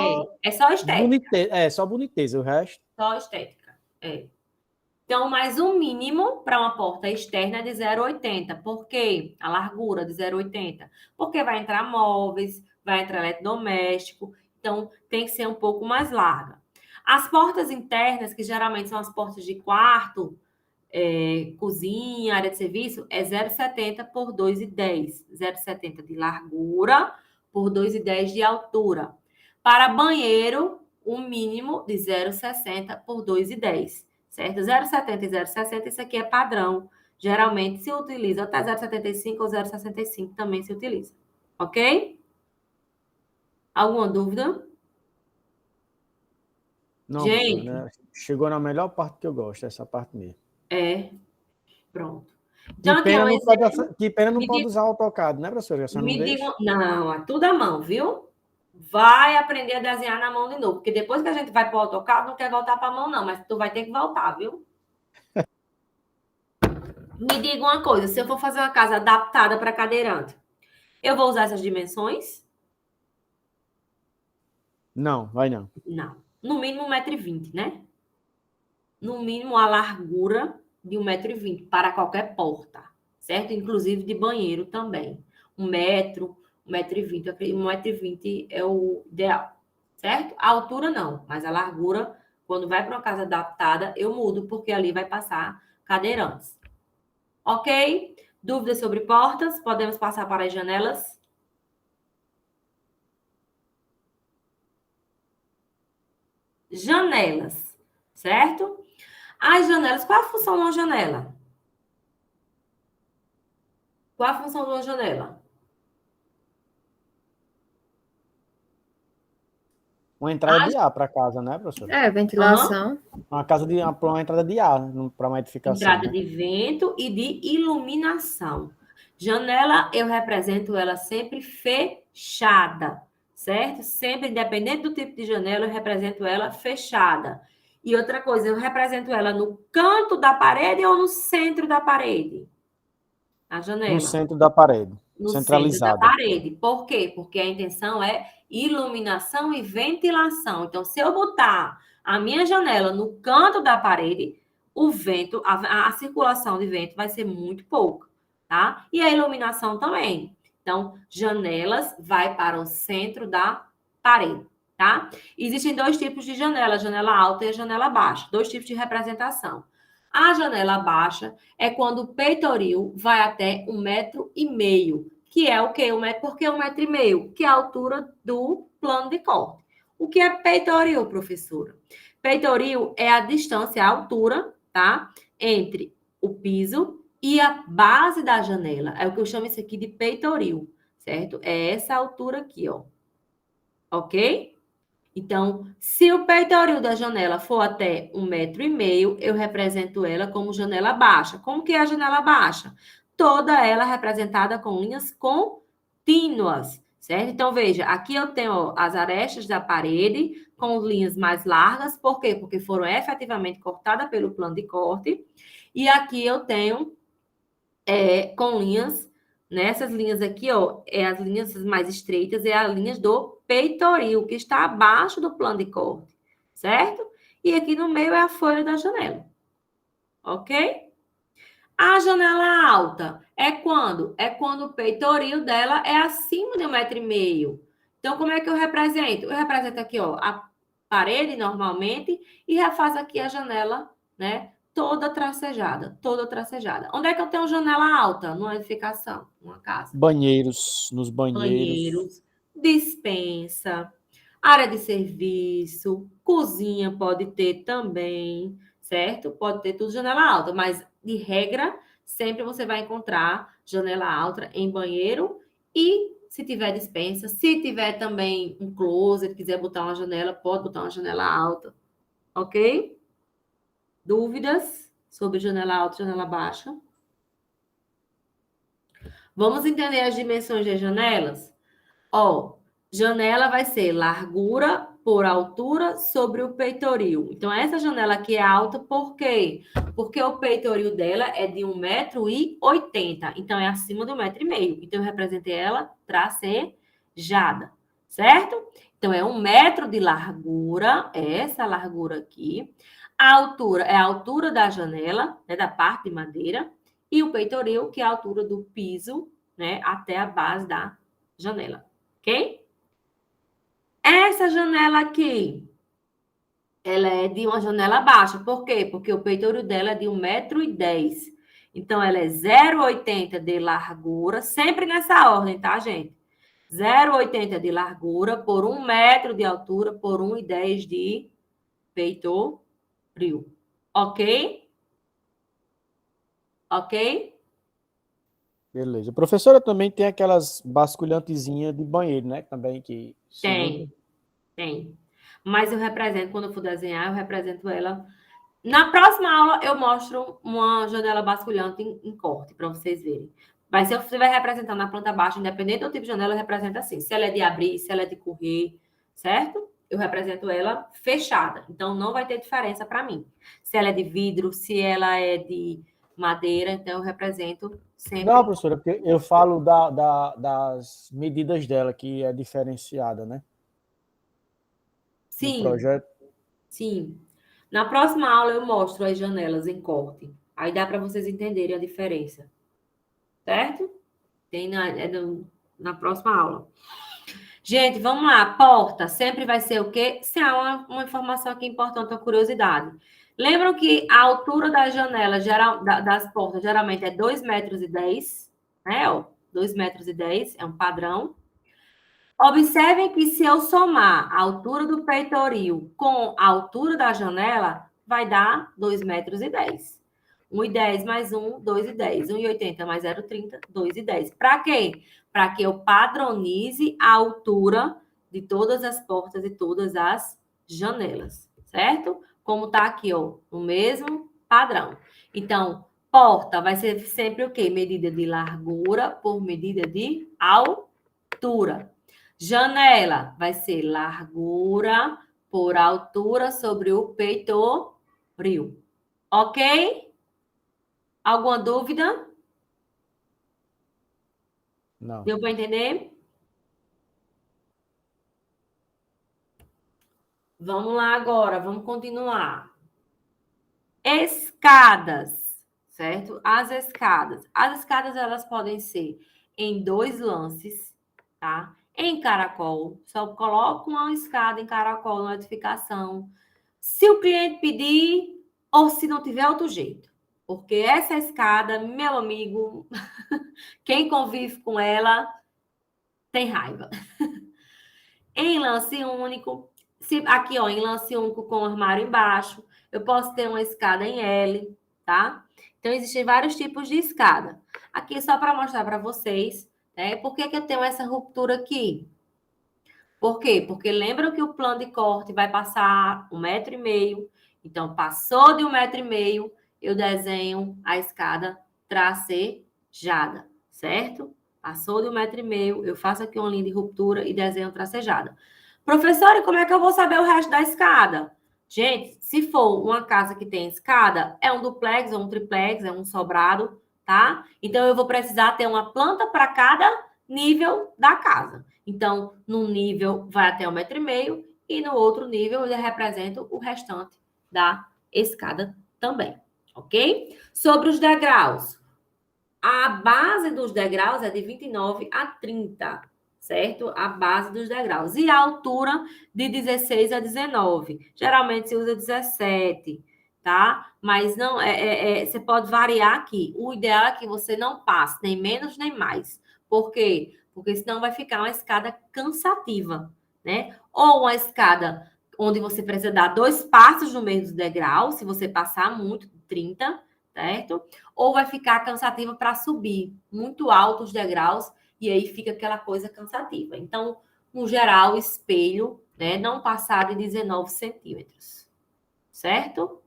É só estética. boniteza, só boniteza, o resto. Só estética. Então, mais um mínimo para uma porta externa é de 0,80. Por quê? A largura de 0,80. Porque vai entrar móveis, vai entrar eletrodoméstico. Então, tem que ser um pouco mais larga. As portas internas, que geralmente são as portas de quarto, cozinha, área de serviço, é 0,70 por 2,10. 0,70 de largura por 2,10 de altura. Para banheiro, um mínimo de 0,60 por 2,10. Certo? 0,70 e 0,60, isso aqui é padrão. Geralmente se utiliza até 0,75 ou 0,65 também se utiliza. Ok? Alguma dúvida? Não, Gente, né? Chegou na melhor parte que eu gosto, essa parte mesmo. pronto. Então, aqui Que pena não pode usar AutoCAD, né, professora? Me digam, não, é tudo à mão, viu? Vai aprender a desenhar na mão de novo, porque depois que a gente vai para o AutoCAD, não quer voltar para a mão, não, mas tu vai ter que voltar, viu? Me diga uma coisa, se eu for fazer uma casa adaptada para cadeirante, eu vou usar essas dimensões? Não, vai não. Não. No mínimo 1,20 m, né? No mínimo a largura de 1,20 m para qualquer porta. certo? Inclusive de banheiro também. 1 metro, 1,20 m, 1,20 m é o ideal, certo? A altura não, mas a largura, quando vai para uma casa adaptada, eu mudo, porque ali vai passar cadeirantes. Ok? Dúvidas sobre portas? Podemos passar para as janelas? Janelas, certo? As janelas, qual a função de uma janela? Qual a função de uma janela? Uma entrada de ar para casa, né, professora? É, ventilação. Uma casa de uma entrada de ar para uma edificação, Entrada né? de vento e de iluminação. Janela, eu represento ela sempre fechada, certo? Sempre, independente do tipo de janela, eu represento ela fechada. E outra coisa, eu represento ela no canto da parede ou no centro da parede? A No janela. centro da parede, No centro da centralizada. parede. Por quê? Porque a intenção é iluminação e ventilação. Então, se eu botar a minha janela no canto da parede, o vento, a circulação de vento vai ser muito pouca, tá? E a iluminação também. Então, janelas vai para o centro da parede, tá? Existem 2 tipos de janela, a janela alta e a janela baixa. 2 tipos de representação. A janela baixa é quando o peitoril vai até 1,5 m, que é o quê? Por que 1,5 m? Que é a altura do plano de corte. O que é peitoril, professora? Peitoril é a distância, a altura, tá? Entre o piso e a base da janela. É o que eu chamo isso aqui de peitoril, certo? É essa altura aqui, ó. Ok? Então, se o peitoril da janela for até 1,5 m, eu represento ela como janela baixa. Como que é a janela baixa? Toda ela representada com linhas contínuas, certo? Então, veja, aqui eu tenho ó, as arestas da parede com linhas mais largas. Por quê? Porque foram efetivamente cortadas pelo plano de corte. E aqui eu tenho com linhas, nessas linhas aqui, ó, as linhas mais estreitas, as linhas do peitoril, que está abaixo do plano de corte, certo? E aqui no meio é a folha da janela, ok? A janela alta é quando? É quando o peitoril dela é acima de 1,5 m. Então, como é que eu represento? Eu represento aqui, ó, a parede normalmente e refaço aqui a janela, né? Toda tracejada, toda tracejada. Onde é que eu tenho janela alta? Numa edificação, numa casa. Banheiros, nos banheiros. Banheiros, despensa, área de serviço, cozinha pode ter também, certo? Pode ter tudo janela alta, mas de regra, sempre você vai encontrar janela alta em banheiro e se tiver despensa, se tiver também um closet, quiser botar uma janela, pode botar uma janela alta, ok? Dúvidas sobre janela alta e janela baixa? Vamos entender as dimensões das janelas? Ó, janela vai ser largura por altura sobre o peitoril. Então, essa janela aqui é alta por quê? Porque o peitoril dela é de 1,80 m. Então, é acima de 1,5 m. Então, eu representei ela tracejada, certo? Então, é 1 metro de largura, essa largura aqui. A altura é a altura da janela, né, da parte de madeira. E o peitoril, que é a altura do piso, né, até a base da janela. Ok? Essa janela aqui, ela é de uma janela baixa. Por quê? Porque o peitoril dela é de 1,10 m. Então, ela é 0,80 de largura, sempre nessa ordem, tá, gente? 0,80 de largura por 1 metro de altura por 1,10 de peitoril. Ok? Ok? Beleza. A professora também tem aquelas basculhantezinhas de banheiro, né? Também que se usa. Tem. Mas eu represento, quando eu for desenhar, eu represento ela. Na próxima aula, eu mostro uma janela basculhante em corte, para vocês verem. Mas se eu estiver representando na planta baixa, independente do tipo de janela, eu represento assim. Se ela é de abrir, se ela é de correr, certo? Eu represento ela fechada. Então, não vai ter diferença para mim. Se ela é de vidro, se ela é de madeira, então eu represento sempre. Não, professora, porque eu falo das medidas dela, que é diferenciada, né? No Sim, projeto. sim. Na próxima aula, eu mostro as janelas em corte. Aí dá para vocês entenderem a diferença. certo? Tem na próxima aula. Gente, vamos lá. Porta sempre vai ser o quê? Se há uma informação aqui importante, uma curiosidade. Lembram que a altura da janela, das portas, geralmente é 2,10 metros, né? Ó, 2,10 metros é um padrão. Observem que se eu somar a altura do peitoril com a altura da janela, vai dar 2,10 metros. 1,10 mais 1, 2,10. 1,80 mais 0,30, 2,10. Para quê? Para que eu padronize a altura de todas as portas e todas as janelas, certo? Como está aqui, ó, o mesmo padrão. Então, porta vai ser sempre o quê? Medida de largura por medida de altura. Janela vai ser largura por altura sobre o peitoril. Ok? Alguma dúvida? Não. Deu para entender? Vamos lá agora, vamos continuar. Escadas, certo? As escadas. As escadas, elas podem ser em 2 lances, tá? Em caracol. Só coloca uma escada em caracol na edificação. Se o cliente pedir, ou se não tiver outro jeito. Porque essa escada, meu amigo, quem convive com ela tem raiva. Em lance único, aqui, ó, em lance único com armário embaixo, eu posso ter uma escada em L, tá? Então, existem vários tipos de escada. Aqui, só para mostrar para vocês, né? Por que eu tenho essa ruptura aqui? Por quê? Porque lembram que o plano de corte vai passar 1,5 metro. Então, passou de 1,5 metro, eu desenho a escada tracejada, certo? Passou de 1,5 metro, eu faço aqui uma linha de ruptura e desenho tracejada. Professora, e como é que eu vou saber o resto da escada? Gente, se for uma casa que tem escada, é um duplex ou um triplex, é um sobrado, tá? Então, eu vou precisar ter uma planta para cada nível da casa. Então, num nível vai até 1,5 metro e no outro nível eu represento o restante da escada também, ok? Sobre os degraus. A base dos degraus é de 29 a 30, certo? A base dos degraus. E a altura de 16 a 19. Geralmente se usa 17, tá? Mas não você pode variar aqui. O ideal é que você não passe nem menos nem mais. Por quê? Porque senão vai ficar uma escada cansativa, né? Ou uma escada onde você precisa dar 2 passos no meio do degrau, se você passar muito, 30, certo? Ou vai ficar cansativa para subir muito alto os degraus e aí fica aquela coisa cansativa. Então, no geral, espelho, né, não passar de 19 centímetros, certo?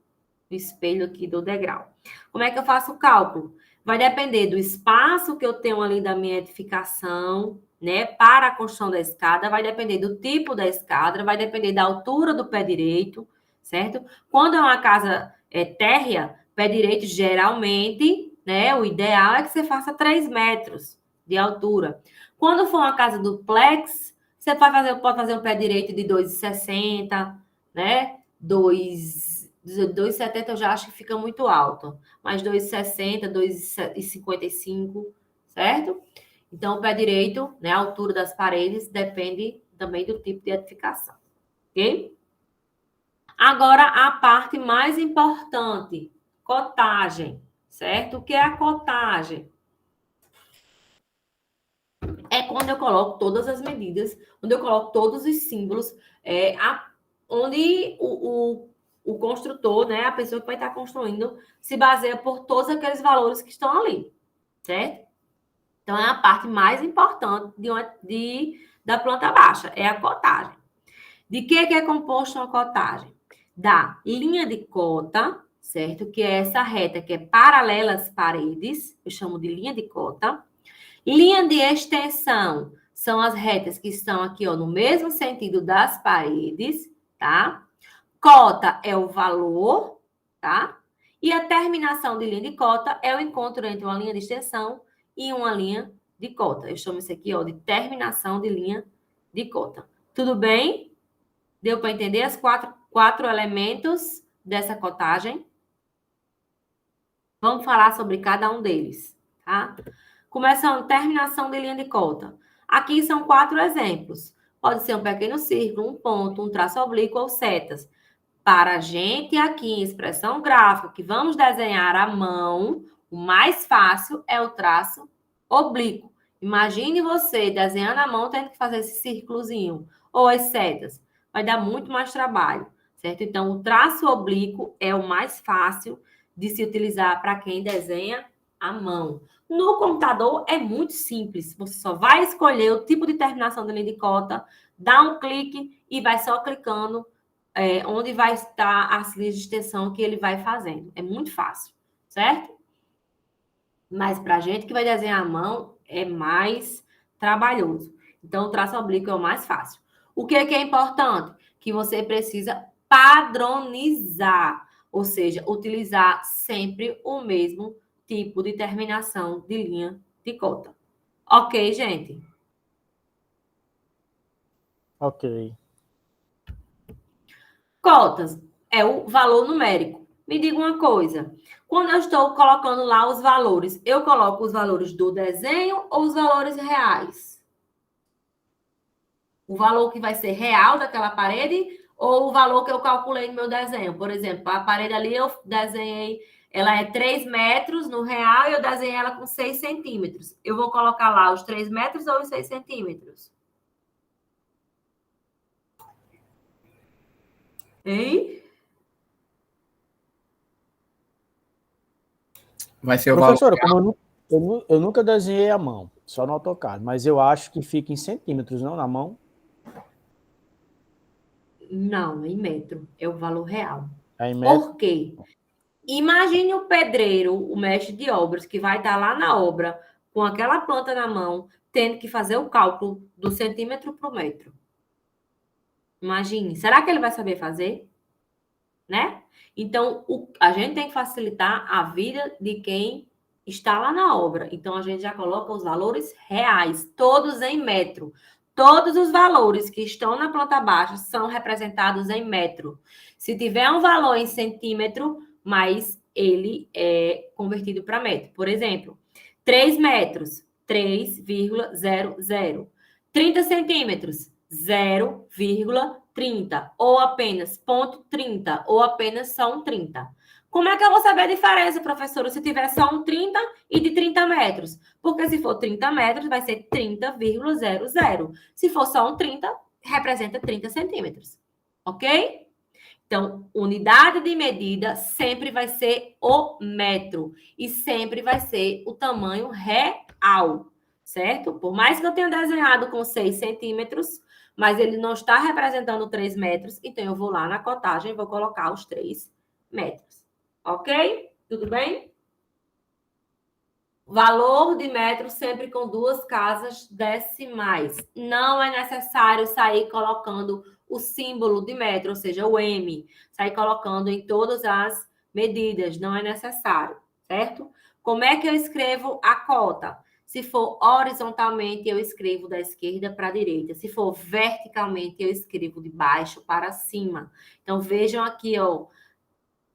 O espelho aqui do degrau. Como é que eu faço o cálculo? Vai depender do espaço que eu tenho ali da minha edificação, né, para a construção da escada, vai depender do tipo da escada, vai depender da altura do pé direito, certo? Quando é uma casa térrea, pé direito, geralmente, né, o ideal é que você faça 3 metros de altura. Quando for uma casa duplex, você pode fazer um pé direito de 2,60, né? 2,70 eu já acho que fica muito alto, mas 2,60, 2,55, certo? Então, o pé direito, né, a altura das paredes, depende também do tipo de edificação, ok? Agora, a parte mais importante, cotagem, certo? O que é a cotagem? É quando eu coloco todas as medidas, quando eu coloco todos os símbolos, onde o construtor, né, a pessoa que vai estar construindo, se baseia por todos aqueles valores que estão ali, certo? Então, é a parte mais importante da planta baixa, é a cotagem. De que é composto uma cotagem? Da linha de cota, certo? Que é essa reta que é paralela às paredes, eu chamo de linha de cota. Linha de extensão são as retas que estão aqui, ó, no mesmo sentido das paredes, tá? Cota é o valor, tá? E a terminação de linha de cota é o encontro entre uma linha de extensão e uma linha de cota. Eu chamo isso aqui, ó, de terminação de linha de cota. Tudo bem? Deu para entender os quatro elementos dessa cotagem? Vamos falar sobre cada um deles, tá? Começando, terminação de linha de cota. Aqui são 4 exemplos. Pode ser um pequeno círculo, um ponto, um traço oblíquo ou setas. Para a gente aqui em expressão gráfica, que vamos desenhar à mão, o mais fácil é o traço oblíquo. Imagine você desenhando à mão, tendo que fazer esse círculozinho, ou as setas. Vai dar muito mais trabalho, certo? Então, o traço oblíquo é o mais fácil de se utilizar para quem desenha à mão. No computador é muito simples. Você só vai escolher o tipo de terminação da linha de cota, dá um clique e vai só clicando onde vai estar as linhas de extensão que ele vai fazendo. É muito fácil, certo? Mas para a gente que vai desenhar à mão, é mais trabalhoso. Então, o traço oblíquo é o mais fácil. O que é importante? Que você precisa padronizar, ou seja, utilizar sempre o mesmo tipo de terminação de linha de cota. Ok, gente? Ok. Cotas é o valor numérico. Me diga uma coisa. Quando eu estou colocando lá os valores, eu coloco os valores do desenho ou os valores reais? O valor que vai ser real daquela parede ou o valor que eu calculei no meu desenho? Por exemplo, a parede ali eu desenhei, ela é 3 metros no real e eu desenhei ela com 6 centímetros. Eu vou colocar lá os 3 metros ou os 6 centímetros? Hein? Vai ser o valor. Professora, como eu nunca desenhei à mão, só no AutoCAD, mas eu acho que fica em centímetros, não na mão. Não, em metro. É o valor real. É em metro. Por quê? Imagine o pedreiro, o mestre de obras, que vai estar lá na obra, com aquela planta na mão, tendo que fazer o cálculo do centímetro para o metro. Imagine. Será que ele vai saber fazer? Né? Então, a gente tem que facilitar a vida de quem está lá na obra. Então, a gente já coloca os valores reais, todos em metro. Todos os valores que estão na planta baixa são representados em metro. Se tiver um valor em centímetro, mas ele é convertido para metro. Por exemplo, 3 metros, 3,00. 30 centímetros, 0,30. Ou apenas 0,30, ou apenas só um 30. Como é que eu vou saber a diferença, professora, se tiver só um 30 e de 30 metros? Porque se for 30 metros, vai ser 30,00. Se for só um 30, representa 30 centímetros. Ok? Então, unidade de medida sempre vai ser o metro. E sempre vai ser o tamanho real, certo? Por mais que eu tenha desenhado com 6 centímetros, mas ele não está representando 3 metros, então eu vou lá na cotagem e vou colocar os 3 metros. Ok? Tudo bem? Valor de metro sempre com 2 casas decimais. Não é necessário sair colocando o símbolo de metro, ou seja, o M. Sair colocando em todas as medidas. Não é necessário, certo? Como é que eu escrevo a cota? Se for horizontalmente, eu escrevo da esquerda para a direita. Se for verticalmente, eu escrevo de baixo para cima. Então, vejam aqui, ó.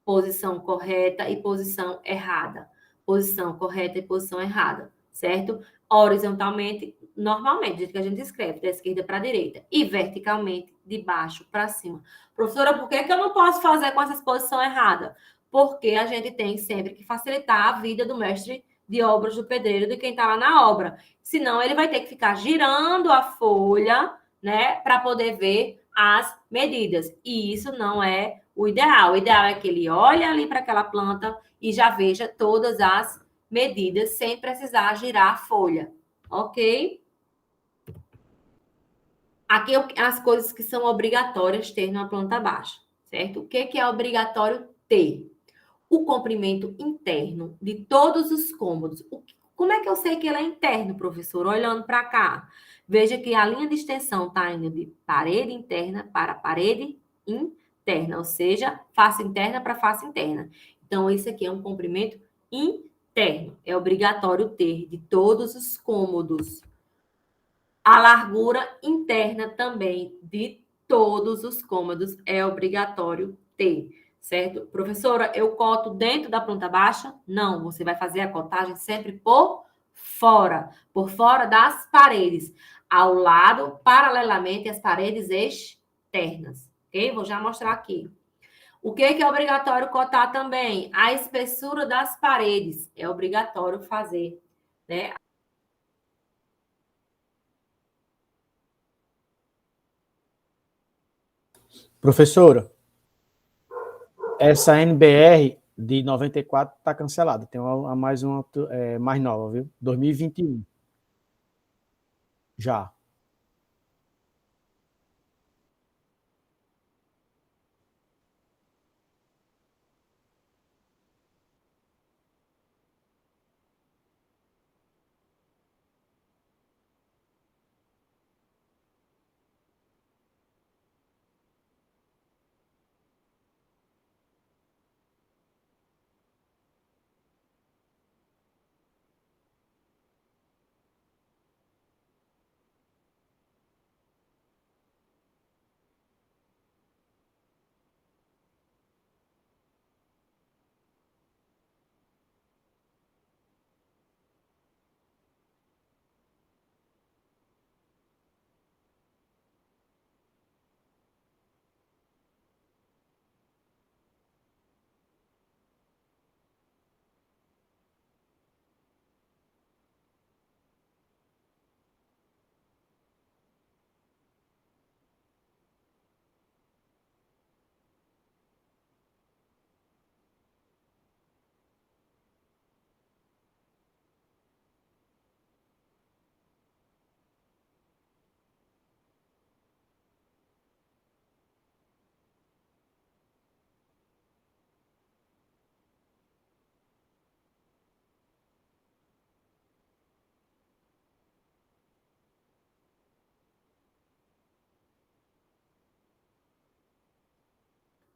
Posição correta e posição errada. Posição correta e posição errada, certo? Horizontalmente, normalmente, do jeito que a gente escreve, da esquerda para a direita. E verticalmente, de baixo para cima. Professora, por que eu não posso fazer com essas posições erradas? Porque a gente tem sempre que facilitar a vida do mestre de obras, do pedreiro, de quem está lá na obra. Senão, ele vai ter que ficar girando a folha, né, para poder ver as medidas. E isso não é o ideal. O ideal é que ele olhe ali para aquela planta e já veja todas as medidas sem precisar girar a folha. Ok? Aqui as coisas que são obrigatórias ter na planta baixa, certo? O que é obrigatório ter? O comprimento interno de todos os cômodos. Como é que eu sei que ele é interno, professor? Olhando para cá. Veja que a linha de extensão está indo de parede interna para parede interna, ou seja, face interna para face interna. Então, esse aqui é um comprimento interno. É obrigatório ter de todos os cômodos. A largura interna também de todos os cômodos é obrigatório ter, certo? Professora, eu coto dentro da planta baixa? Não, você vai fazer a cotagem sempre por fora, por fora das paredes, ao lado, paralelamente às paredes externas. Ok? Vou já mostrar aqui. O que é obrigatório cotar também? A espessura das paredes. É obrigatório fazer, né? Professora, essa NBR de 94 está cancelada. Tem mais uma mais nova, viu? 2021. Já.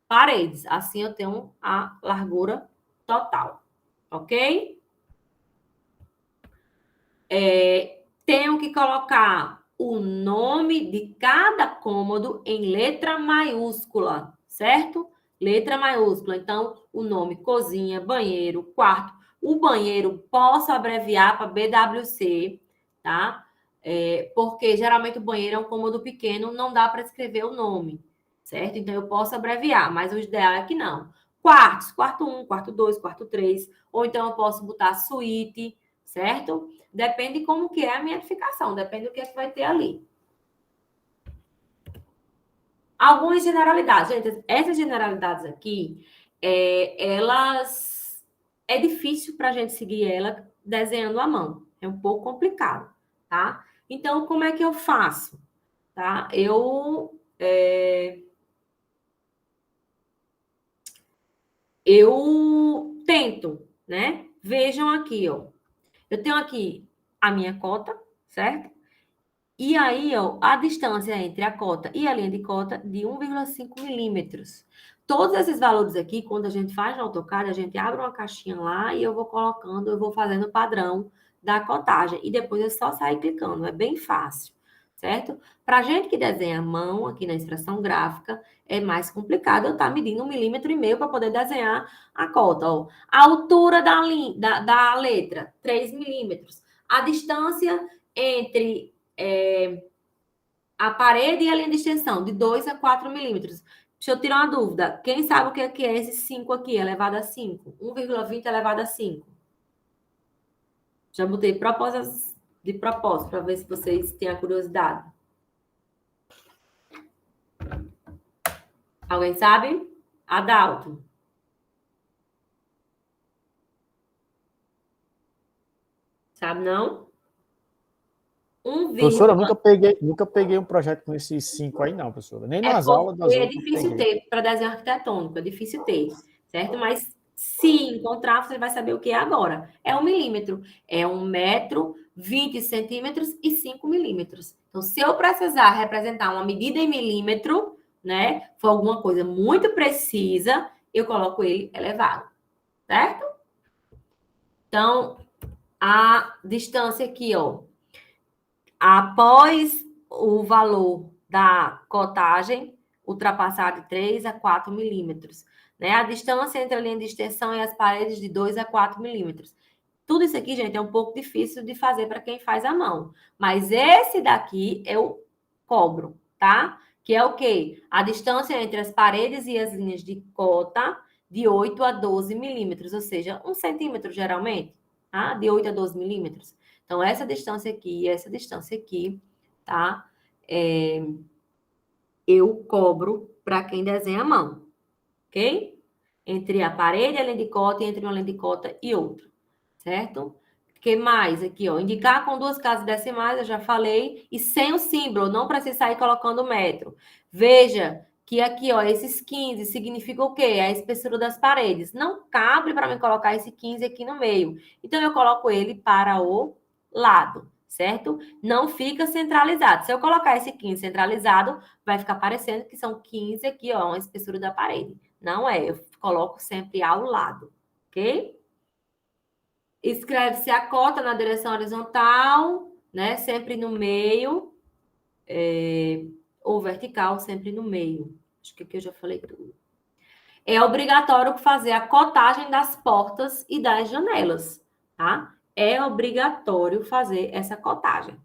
Paredes. Assim eu tenho a largura total. Ok? Tenho que colocar o nome de cada cômodo em letra maiúscula, certo? Letra maiúscula. Então, o nome cozinha, banheiro, quarto. O banheiro posso abreviar para BWC, tá? Porque geralmente o banheiro é um cômodo pequeno, não dá para escrever o nome, certo? Então, eu posso abreviar, mas o ideal é que não. Quartos, quarto 1, quarto 2, quarto 3. Ou então, eu posso botar suíte, certo? Depende como que é a minha edificação, depende do que é que vai ter ali. Algumas generalidades. Gente, essas generalidades aqui, elas... É difícil para a gente seguir ela desenhando à mão. É um pouco complicado, tá? Então, como é que eu faço? Tá? Eu tento, né? Vejam aqui, ó. Eu tenho aqui a minha cota, certo? E aí, ó, a distância entre a cota e a linha de cota de 1,5 milímetros. Todos esses valores aqui, quando a gente faz no AutoCAD, a gente abre uma caixinha lá e eu vou colocando, eu vou fazendo o padrão da cotagem. E depois é só sair clicando, é bem fácil, certo? Para a gente que desenha à mão, aqui na expressão gráfica, é mais complicado eu estar medindo 1,5 milímetro para poder desenhar a cota. Ó. A altura da letra, 3 milímetros. A distância entre a parede e a linha de extensão, de 2 a 4 milímetros. Deixa eu tirar uma dúvida. Quem sabe o que é esse 5 aqui, elevado a 5? 1,20 elevado a 5. Já botei propósitos de propósito, para ver se vocês têm a curiosidade. Alguém sabe? Adalto. Sabe não? Professora, eu nunca peguei um projeto com esses 5 aí, não, professora. Nem nas aulas das É outras. difícil ter para desenho arquitetônico, é difícil ter, certo? Mas se encontrar, você vai saber o que é agora. É 1 milímetro. É 1 metro, 20 centímetros e 5 milímetros. Então, se eu precisar representar uma medida em milímetro, né? For alguma coisa muito precisa, eu coloco ele elevado, certo? Então, a distância aqui, ó. Após o valor da cotagem ultrapassar de 3 a 4 milímetros. Né? A distância entre a linha de extensão e as paredes de 2 a 4 milímetros. Tudo isso aqui, gente, é um pouco difícil de fazer para quem faz à mão. Mas esse daqui eu cobro, tá? Que é o quê? A distância entre as paredes e as linhas de cota de 8 a 12 milímetros, ou seja, 1 centímetro geralmente, tá? De 8 a 12 milímetros. Então, essa distância aqui e essa distância aqui, tá? Eu cobro para quem desenha à mão, ok? Entre a parede e a linha de cota e entre uma linha de cota e outra, certo? O que mais aqui, ó? Indicar com 2 casas decimais, eu já falei, e sem o símbolo, não precisa sair colocando metro. Veja que aqui, ó, esses 15 significa o quê? É a espessura das paredes. Não cabe para mim colocar esse 15 aqui no meio. Então, eu coloco ele para o lado, certo? Não fica centralizado. Se eu colocar esse 15 centralizado, vai ficar parecendo que são 15 aqui, ó, uma espessura da parede. Não é, eu coloco sempre ao lado, ok? Escreve-se a cota na direção horizontal, né? Sempre no meio, ou vertical, sempre no meio. Acho que aqui eu já falei tudo. É obrigatório fazer a cotagem das portas e das janelas, tá? É obrigatório fazer essa cotagem.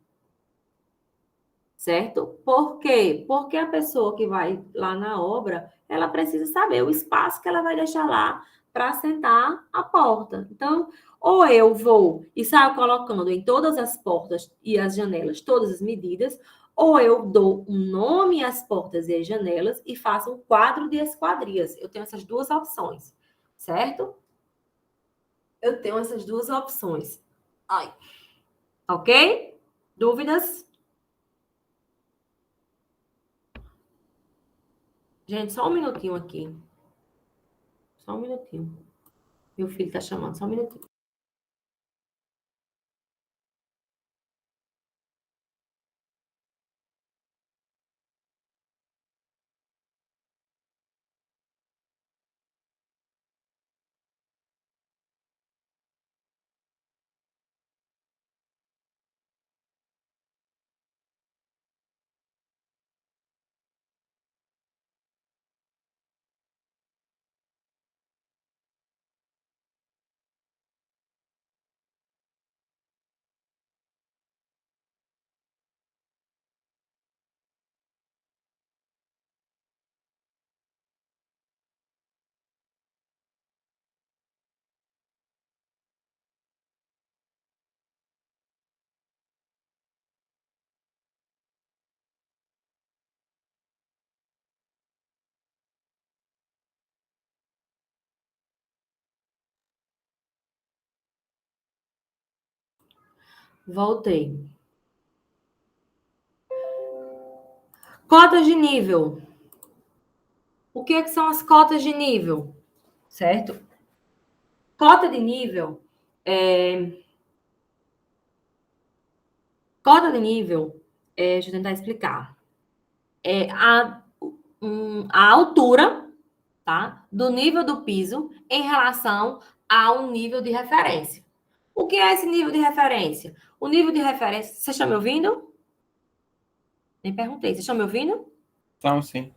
Certo? Por quê? Porque a pessoa que vai lá na obra, ela precisa saber o espaço que ela vai deixar lá para assentar a porta. Então, ou eu vou e saio colocando em todas as portas e as janelas todas as medidas, ou eu dou um nome às portas e às janelas e faço um quadro de esquadrias. Eu tenho essas duas opções, certo? Eu tenho essas duas opções. Ai. Ok? Dúvidas? Gente, só um minutinho aqui. Só um minutinho. Meu filho tá chamando, só um minutinho. Voltei. Cotas de nível. O que são as cotas de nível? Certo? Cota de nível Cota de nível, deixa eu tentar explicar. É a altura, tá? Do nível do piso em relação ao nível de referência. O que é esse nível de referência? O nível de referência... Vocês estão me ouvindo? Nem perguntei. Vocês estão me ouvindo? Então, sim.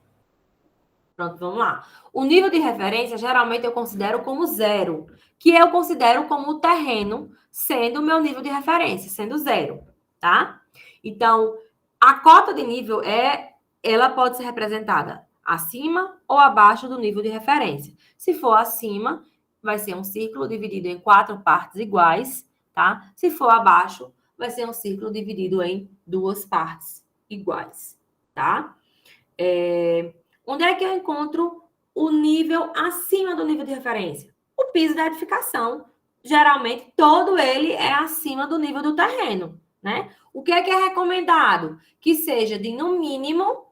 Pronto, vamos lá. O nível de referência, geralmente, eu considero como 0, que eu considero como o terreno sendo o meu nível de referência, sendo 0, tá? Então, a cota de nível ela pode ser representada acima ou abaixo do nível de referência. Se for acima, vai ser um círculo dividido em 4 partes iguais, tá? Se for abaixo, vai ser um círculo dividido em 2 partes iguais, tá? Onde é que eu encontro o nível acima do nível de referência? O piso da edificação. Geralmente, todo ele é acima do nível do terreno, né? O que é recomendado? Que seja de, no mínimo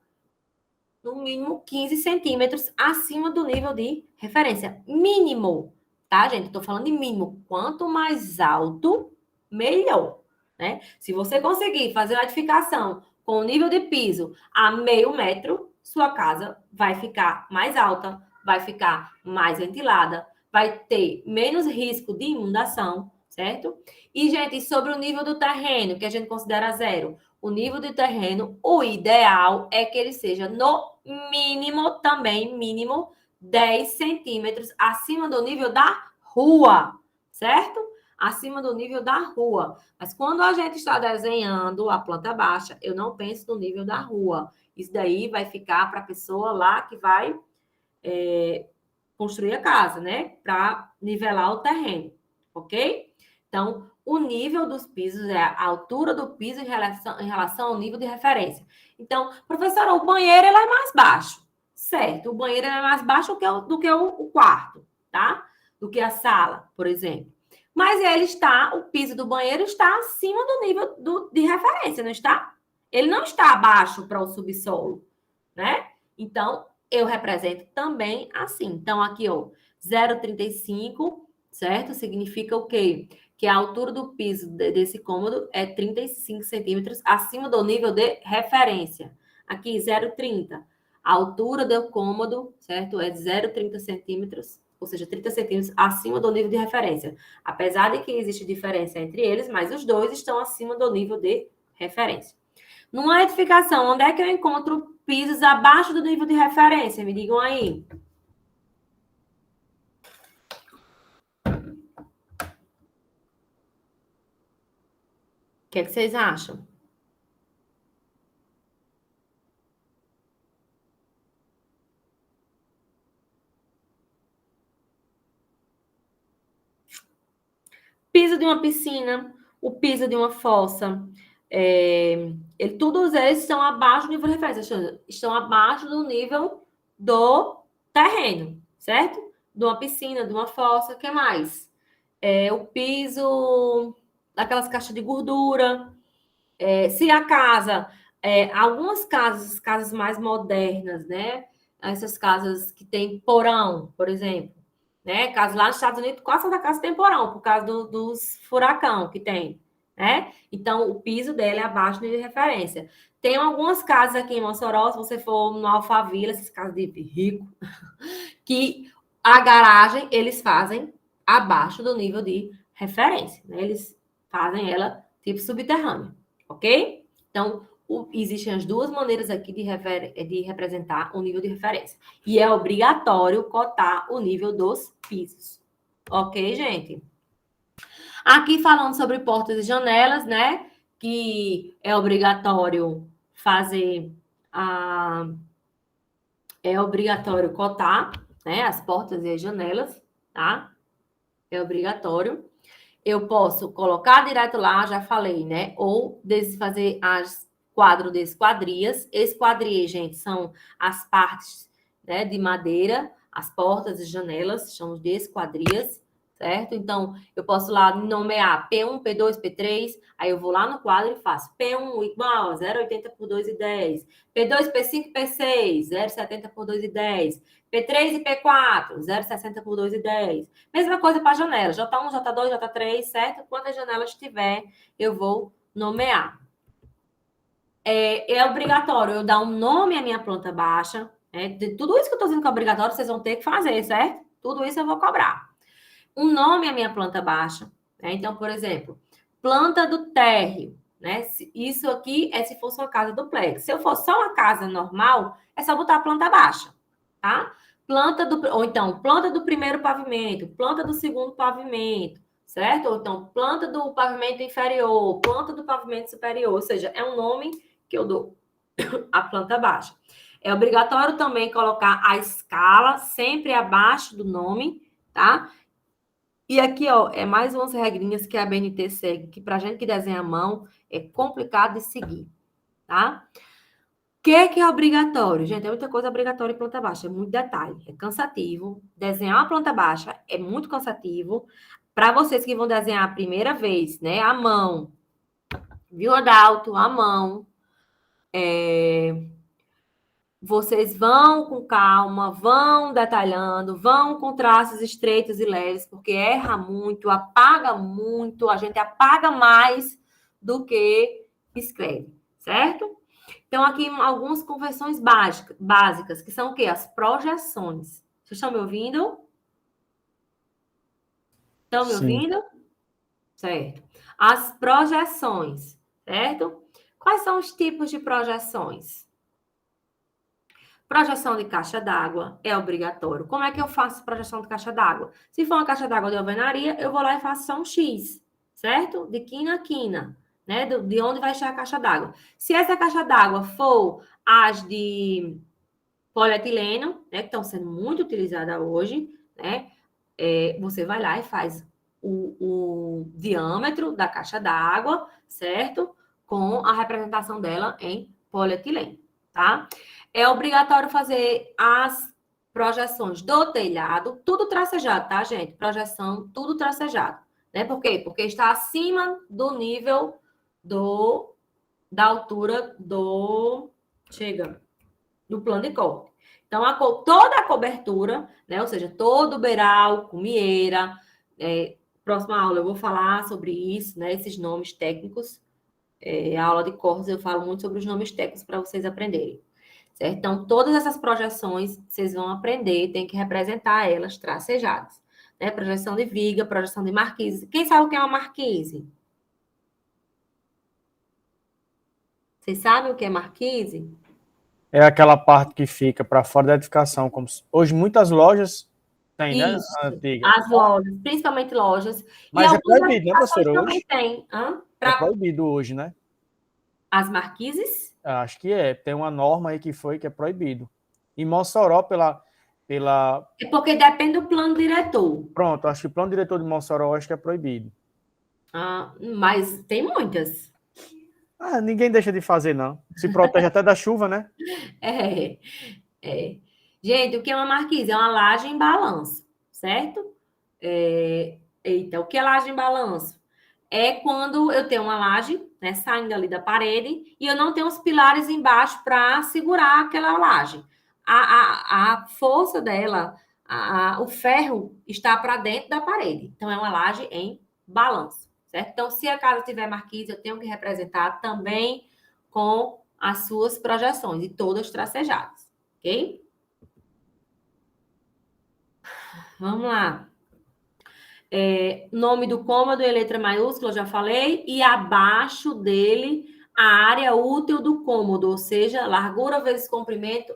15 centímetros acima do nível de referência. Mínimo, tá, gente? Estou falando de mínimo. Quanto mais alto, melhor, né? Se você conseguir fazer uma edificação com o nível de piso a 0,5 metro, sua casa vai ficar mais alta, vai ficar mais ventilada, vai ter menos risco de inundação, certo? E, gente, sobre o nível do terreno, que a gente considera 0, o nível do terreno, o ideal é que ele seja no mínimo, também mínimo, 10 centímetros acima do nível da rua, certo? acima do nível da rua. Mas quando a gente está desenhando a planta baixa, eu não penso no nível da rua. Isso daí vai ficar para a pessoa lá que vai construir a casa, né? Para nivelar o terreno, ok? Então, o nível dos pisos é a altura do piso em relação ao nível de referência. Então, professora, o banheiro ele é mais baixo. Certo, o banheiro é mais baixo do que o quarto, tá? Do que a sala, por exemplo. Mas o piso do banheiro está acima do nível de referência, não está? Ele não está abaixo para o subsolo, né? Então, eu represento também assim. Então, aqui, ó, 0,35, certo? Significa o quê? Que a altura do piso desse cômodo é 35 centímetros acima do nível de referência. Aqui, 0,30. A altura do cômodo, certo? É de 0,30 centímetros, ou seja, 30 centímetros acima do nível de referência. Apesar de que existe diferença entre eles, mas os dois estão acima do nível de referência. Numa edificação, onde é que eu encontro pisos abaixo do nível de referência? Me digam aí. O que é que vocês acham? Piso de uma piscina, o piso de uma fossa, todos eles estão abaixo do nível de referência, estão abaixo do nível do terreno, certo? De uma piscina, de uma fossa, o que mais? O piso daquelas caixas de gordura. Se a casa, algumas casas mais modernas, né? Essas casas que tem porão, por exemplo, né? Casas lá nos Estados Unidos, quase toda casa tem porão, por causa dos furacão que tem, né? Então, o piso dela é abaixo do nível de referência. Tem algumas casas aqui em Mossoró, se você for no Alphaville, essas casas de rico, que a garagem eles fazem abaixo do nível de referência, né? Eles fazem ela tipo subterrânea, ok? Então, existem as duas maneiras aqui de representar o nível de referência. E é obrigatório cotar o nível dos pisos. Ok, gente? Aqui falando sobre portas e janelas, né? Que é obrigatório fazer é obrigatório cotar, né? As portas e as janelas, tá? É obrigatório. Eu posso colocar direto lá, já falei, né? Ou fazer as quadro de esquadrias. Esquadrias, gente, são as partes, né, de madeira, as portas e janelas, chamamos de esquadrias, certo? Então, eu posso lá nomear P1, P2, P3, aí eu vou lá no quadro e faço P1 igual a 0,80 por 2,10, P2, P5, P6, 0,70 por 2,10, P3 e P4, 0,60 por 2,10. Mesma coisa para a janela, J1, J2, J3, certo? Quantas janelas tiver, eu vou nomear. É obrigatório eu dar um nome à minha planta baixa. De tudo isso que eu estou dizendo que é obrigatório, vocês vão ter que fazer, certo? Tudo isso eu vou cobrar. Um nome à minha planta baixa. Né? Então, por exemplo, planta do térreo. Né? Isso aqui é se fosse uma casa duplex. Se eu for só uma casa normal, é só botar a planta baixa. Tá? Ou então, planta do primeiro pavimento, planta do segundo pavimento, certo? Ou então, planta do pavimento inferior, planta do pavimento superior. Ou seja, é um nome que eu dou a planta baixa. É obrigatório também colocar a escala sempre abaixo do nome, tá? E aqui, ó, é mais umas regrinhas que a BNT segue, que pra gente que desenha a mão é complicado de seguir, tá? O que é obrigatório? Gente, é muita coisa obrigatória em planta baixa, é muito detalhe, é cansativo. Desenhar uma planta baixa é muito cansativo. Para vocês que vão desenhar a primeira vez, né, a mão, viu, Adalto? A mão. Vocês vão com calma, vão detalhando, vão com traços estreitos e leves, porque erra muito, apaga muito, a gente apaga mais do que escreve, certo? Então, aqui algumas conversões básicas, que são o quê? As projeções. Vocês estão me ouvindo? Estão me ouvindo? Certo. As projeções, certo? Quais são os tipos de projeções? Projeção de caixa d'água é obrigatório. Como é que eu faço projeção de caixa d'água? Se for uma caixa d'água de alvenaria, eu vou lá e faço só um X, certo? De quina a quina, né? De onde vai chegar a caixa d'água. Se essa caixa d'água for as de polietileno, né? Que estão sendo muito utilizadas hoje, né? Você vai lá e faz o diâmetro da caixa d'água, certo? Com a representação dela em polietileno, tá? É obrigatório fazer as projeções do telhado, tudo tracejado, tá, gente? Projeção, tudo tracejado. Né? Por quê? Porque está acima do nível da altura do plano de corte. Então, toda a cobertura, né? Ou seja, todo o beiral, cumieira, próxima aula eu vou falar sobre isso, né? Esses nomes técnicos. A aula de cortes eu falo muito sobre os nomes técnicos para vocês aprenderem. Certo? Então, todas essas projeções vocês vão aprender, tem que representar elas tracejadas. Né? Projeção de viga, projeção de marquise. Quem sabe o que é uma marquise? Vocês sabem o que é marquise? É aquela parte que fica para fora da edificação. Hoje muitas lojas têm, né? Isso, Antiga. as lojas, principalmente lojas. Mas e é proibido, né, professora? também Hoje? tem. É proibido hoje, né? As marquises? Acho que é. Tem uma norma aí que é proibido. Em Mossoró, pela... É porque depende do plano diretor. Pronto, acho que o plano diretor de Mossoró acho que é proibido. Mas tem muitas. Ninguém deixa de fazer, não. Se protege até da chuva, né? Gente, o que é uma marquise? É uma laje em balanço, certo? O que é laje em balanço? É quando eu tenho uma laje, né, saindo ali da parede, e eu não tenho os pilares embaixo para segurar aquela laje. A força dela, o ferro está para dentro da parede. Então, é uma laje em balanço, certo? Então, se a casa tiver marquise, eu tenho que representar também com as suas projeções, e todas tracejadas, ok? Vamos lá. Nome do cômodo em letra maiúscula, eu já falei, e abaixo dele a área útil do cômodo, ou seja, largura vezes comprimento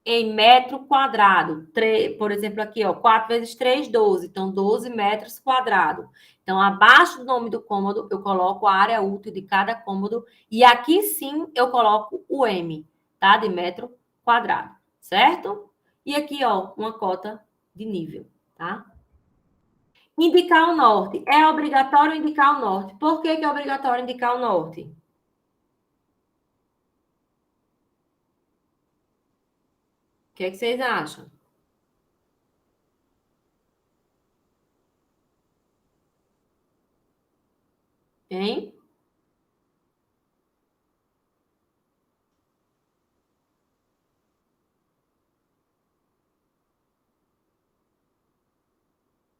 em metro quadrado. Por exemplo, aqui, ó, 4 vezes 3, 12. Então, 12 metros quadrados. Então, abaixo do nome do cômodo, eu coloco a área útil de cada cômodo. E aqui, sim, eu coloco o M, tá? De metro quadrado, certo? E aqui, ó, uma cota de nível, tá? Indicar o norte. É obrigatório indicar o norte. Por que é obrigatório indicar o norte? O que vocês acham? Hein?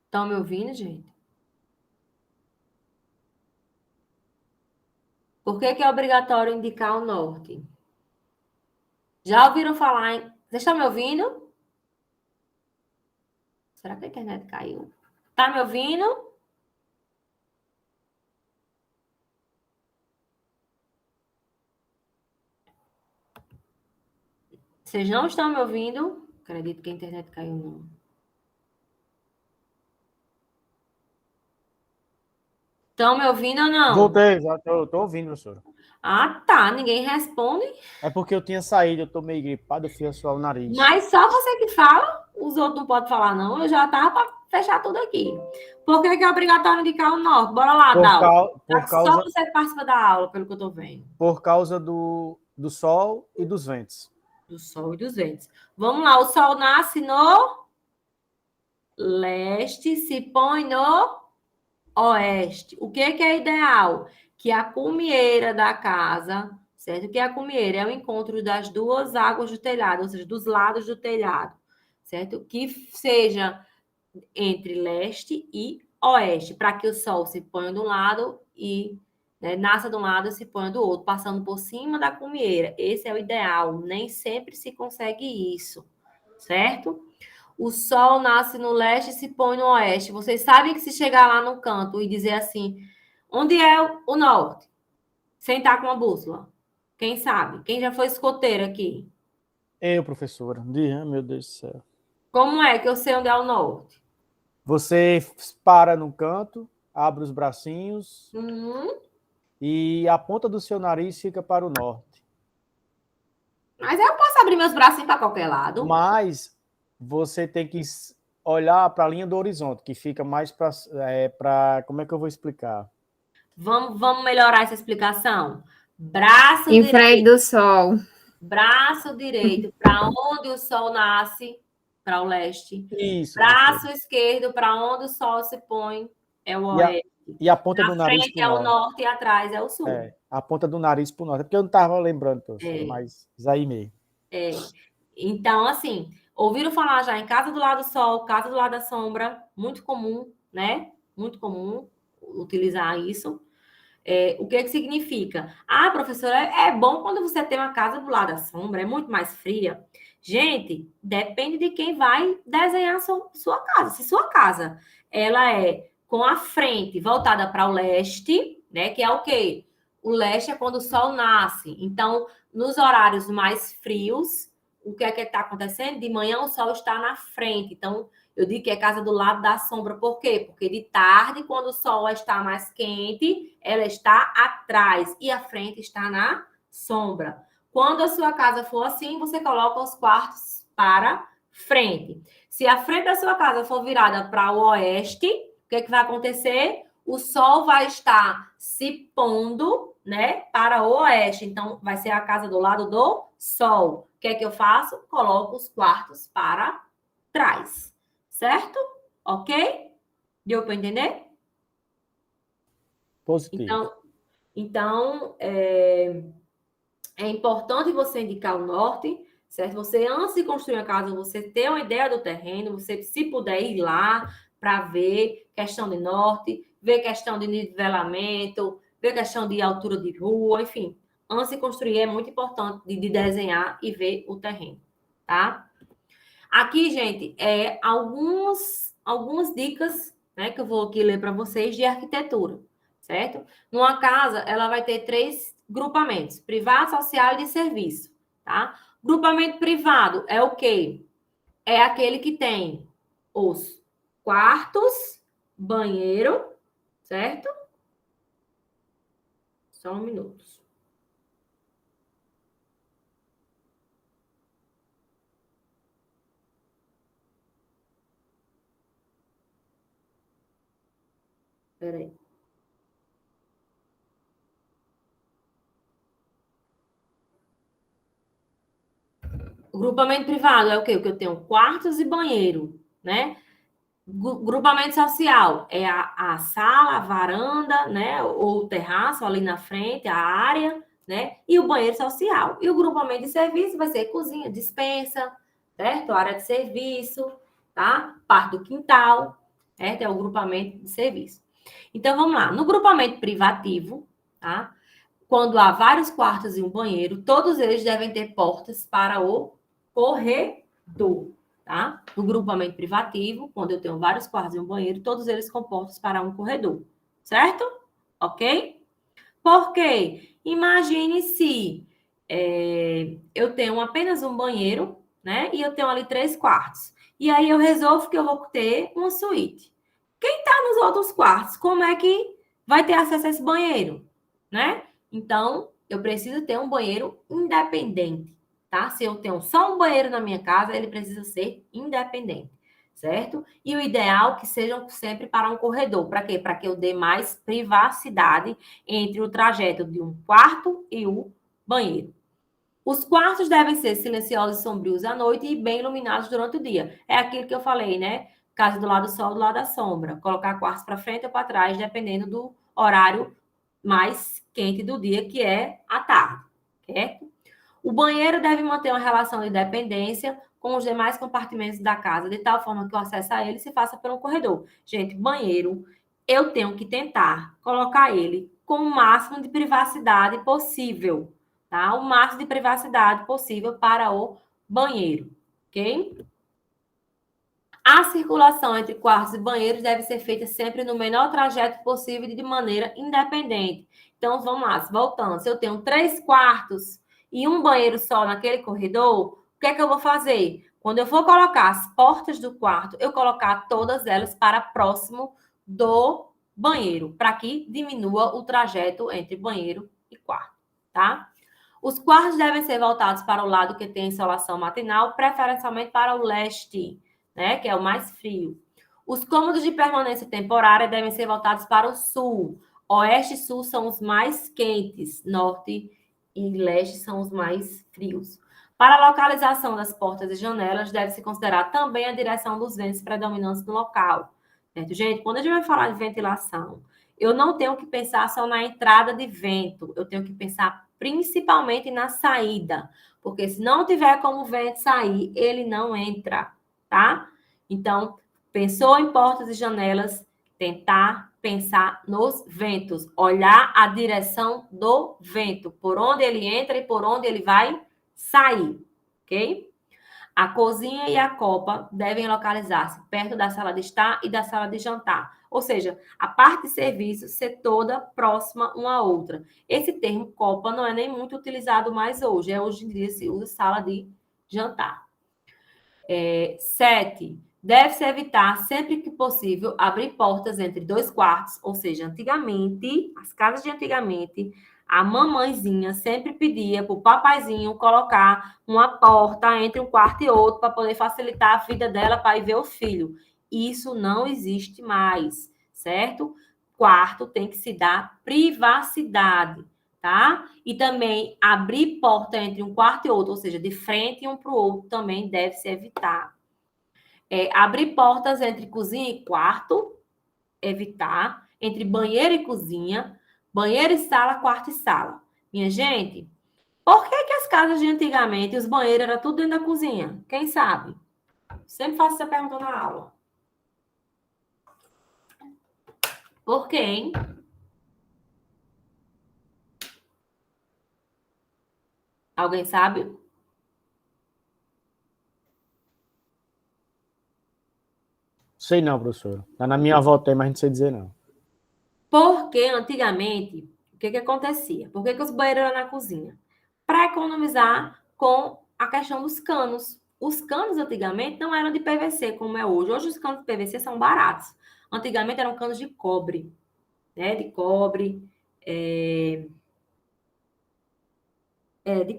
Estão me ouvindo, gente? Por que é obrigatório indicar o norte? Já ouviram falar em... Vocês estão me ouvindo? Será que a internet caiu? Tá me ouvindo? Vocês não estão me ouvindo? Acredito que a internet caiu, não. Estão me ouvindo ou não? Voltei, já tô ouvindo, professora. Tá. Ninguém responde. É porque eu tinha saído, eu tô meio gripado, eu fui assoar o nariz. Mas só você que fala, os outros não podem falar, não. Eu já tava para fechar tudo aqui. Por que é obrigatório indicar o norte? Bora lá, Dal. Só você participa da aula, pelo que eu tô vendo. Por causa do sol e dos ventos. Do sol e dos ventos. Vamos lá, o sol nasce no leste, se põe no oeste. O que é ideal? Que a cumieira da casa, certo? Que a cumieira é o encontro das duas águas do telhado, ou seja, dos lados do telhado, certo? Que seja entre leste e oeste, para que o sol se ponha de um lado e nasça de um lado e se ponha do outro, passando por cima da cumieira. Esse é o ideal. Nem sempre se consegue isso, certo? O sol nasce no leste e se põe no oeste. Vocês sabem que se chegar lá no canto e dizer assim, onde é o norte? Sem estar com uma bússola. Quem sabe? Quem já foi escoteiro aqui? Professora. Meu Deus do céu. Como é que eu sei onde é o norte? Você para no canto, abre os bracinhos Uhum. e a ponta do seu nariz fica para o norte. Mas eu posso abrir meus bracinhos para qualquer lado. Mas você tem que olhar para a linha do horizonte, que fica mais para. Como é que eu vou explicar? Vamos melhorar essa explicação. Braço Em frente direito, do sol. braço direito, para onde o sol nasce, para o leste. Isso, professor. Braço esquerdo, para onde o sol se põe, é o E a, oeste. e a ponta do Na nariz frente para o é o norte. norte e atrás é o sul. A ponta do nariz para o norte. É porque eu não estava lembrando, professora, É, mas isso aí mesmo. é. Então, assim, ouviram falar já em casa do lado do sol, casa do lado da sombra, muito comum, né? Muito comum utilizar isso. O que que significa? Ah, professora, é bom quando você tem uma casa do lado da sombra, é muito mais fria. Gente, depende de quem vai desenhar sua casa. Se sua casa ela é com a frente voltada para o leste, né? Que é o quê? O leste é quando o sol nasce. Então, nos horários mais frios, o que é que está acontecendo? De manhã o sol está na frente. Então, eu digo que é casa do lado da sombra. Por quê? Porque de tarde, quando o sol está mais quente, ela está atrás e a frente está na sombra. Quando a sua casa for assim, você coloca os quartos para frente. Se a frente da sua casa for virada para o oeste, o que é que vai acontecer? O sol vai estar se pondo, né, para o oeste. Então, vai ser a casa do lado do sol. O que é que eu faço? Coloco os quartos para trás. Certo? Ok? Deu para entender? Positivo. Então é importante você indicar o norte, certo? Você, antes de construir a casa, você ter uma ideia do terreno, você, se puder, ir lá para ver questão de norte, ver questão de nivelamento, ver questão de altura de rua, enfim. Antes de construir, é muito importante de desenhar e ver o terreno, tá? Aqui, gente, algumas dicas, né, que eu vou aqui ler para vocês de arquitetura, certo? Numa casa, ela vai ter 3 grupamentos: privado, social e de serviço, tá? Grupamento privado é o quê? É aquele que tem os quartos, banheiro, certo? Só um minuto. Peraí. O grupamento privado é o quê? O que eu tenho quartos e banheiro, né? Grupamento social é a sala, a varanda, né? Ou o terraço ali na frente, a área, né? E o banheiro social. E o grupamento de serviço vai ser cozinha, despensa, certo? Área de serviço, tá? Parte do quintal, certo? É o grupamento de serviço. Então, vamos lá. No grupamento privativo, tá? Quando há vários quartos e um banheiro, todos eles devem ter portas para o corredor, tá? No grupamento privativo, quando eu tenho vários quartos e um banheiro, todos eles com portas para um corredor, certo? Ok? Por quê? Imagine se eu tenho apenas um banheiro, né? E eu tenho ali 3 quartos. E aí eu resolvo que eu vou ter uma suíte. Quem está nos outros quartos, como é que vai ter acesso a esse banheiro, né? Então, eu preciso ter um banheiro independente, tá? Se eu tenho só um banheiro na minha casa, ele precisa ser independente, certo? E o ideal é que sejam sempre para um corredor. Para quê? Para que eu dê mais privacidade entre o trajeto de um quarto e o banheiro. Os quartos devem ser silenciosos e sombrios à noite e bem iluminados durante o dia. É aquilo que eu falei, né? Casa do lado do sol, do lado da sombra. Colocar quartos para frente ou para trás, dependendo do horário mais quente do dia, que é a tarde, certo? O banheiro deve manter uma relação de dependência com os demais compartimentos da casa, de tal forma que o acesso a ele se faça por um corredor. Gente, banheiro, eu tenho que tentar colocar ele com o máximo de privacidade possível, tá? O máximo de privacidade possível para o banheiro, ok? A circulação entre quartos e banheiros deve ser feita sempre no menor trajeto possível e de maneira independente. Então, vamos lá, voltando. Se eu tenho 3 quartos e um banheiro só naquele corredor, O que é que eu vou fazer? Quando eu for colocar as portas do quarto, eu colocar todas elas para próximo do banheiro, para que diminua o trajeto entre banheiro e quarto, tá? Os quartos devem ser voltados para o lado que tem insolação matinal, preferencialmente para o leste, né, que é o mais frio. Os cômodos de permanência temporária devem ser voltados para o sul. Oeste e sul são os mais quentes, norte e leste são os mais frios. Para a localização das portas e janelas, deve-se considerar também a direção dos ventos predominantes no local. Certo? Gente, quando a gente vai falar de ventilação, eu não tenho que pensar só na entrada de vento, eu tenho que pensar principalmente na saída, porque se não tiver como o vento sair, ele não entra, tá? Então, pensou em portas e janelas, tentar pensar nos ventos, olhar a direção do vento, por onde ele entra e por onde ele vai sair, ok? A cozinha e a copa devem localizar-se perto da sala de estar e da sala de jantar. Ou seja, a parte de serviço ser toda próxima uma à outra. Esse termo copa não é nem muito utilizado mais hoje. Hoje em dia se usa sala de jantar. 7. Deve-se evitar, sempre que possível, abrir portas entre dois quartos. Ou seja, antigamente, as casas de antigamente, a mamãezinha sempre pedia para o papaizinho colocar uma porta entre um quarto e outro para poder facilitar a vida dela para ir ver o filho. Isso não existe mais, certo? Quarto tem que se dar privacidade, tá? E também abrir porta entre um quarto e outro, ou seja, de frente um para o outro, também deve se evitar. Abrir portas entre cozinha e quarto, evitar. Entre banheiro e cozinha, banheiro e sala, quarto e sala. Minha gente, por que as casas de antigamente, os banheiros eram tudo dentro da cozinha? Quem sabe? Sempre faço essa pergunta na aula. Por quê, hein? Alguém sabe? Sei não, professor. Tá na minha avó tem, mas não sei dizer não. Porque antigamente, o que acontecia? Por que os banheiros eram na cozinha? Para economizar com a questão dos canos. Os canos antigamente não eram de PVC, como é hoje. Hoje os canos de PVC são baratos. Antigamente eram canos de cobre, né? De cobre. De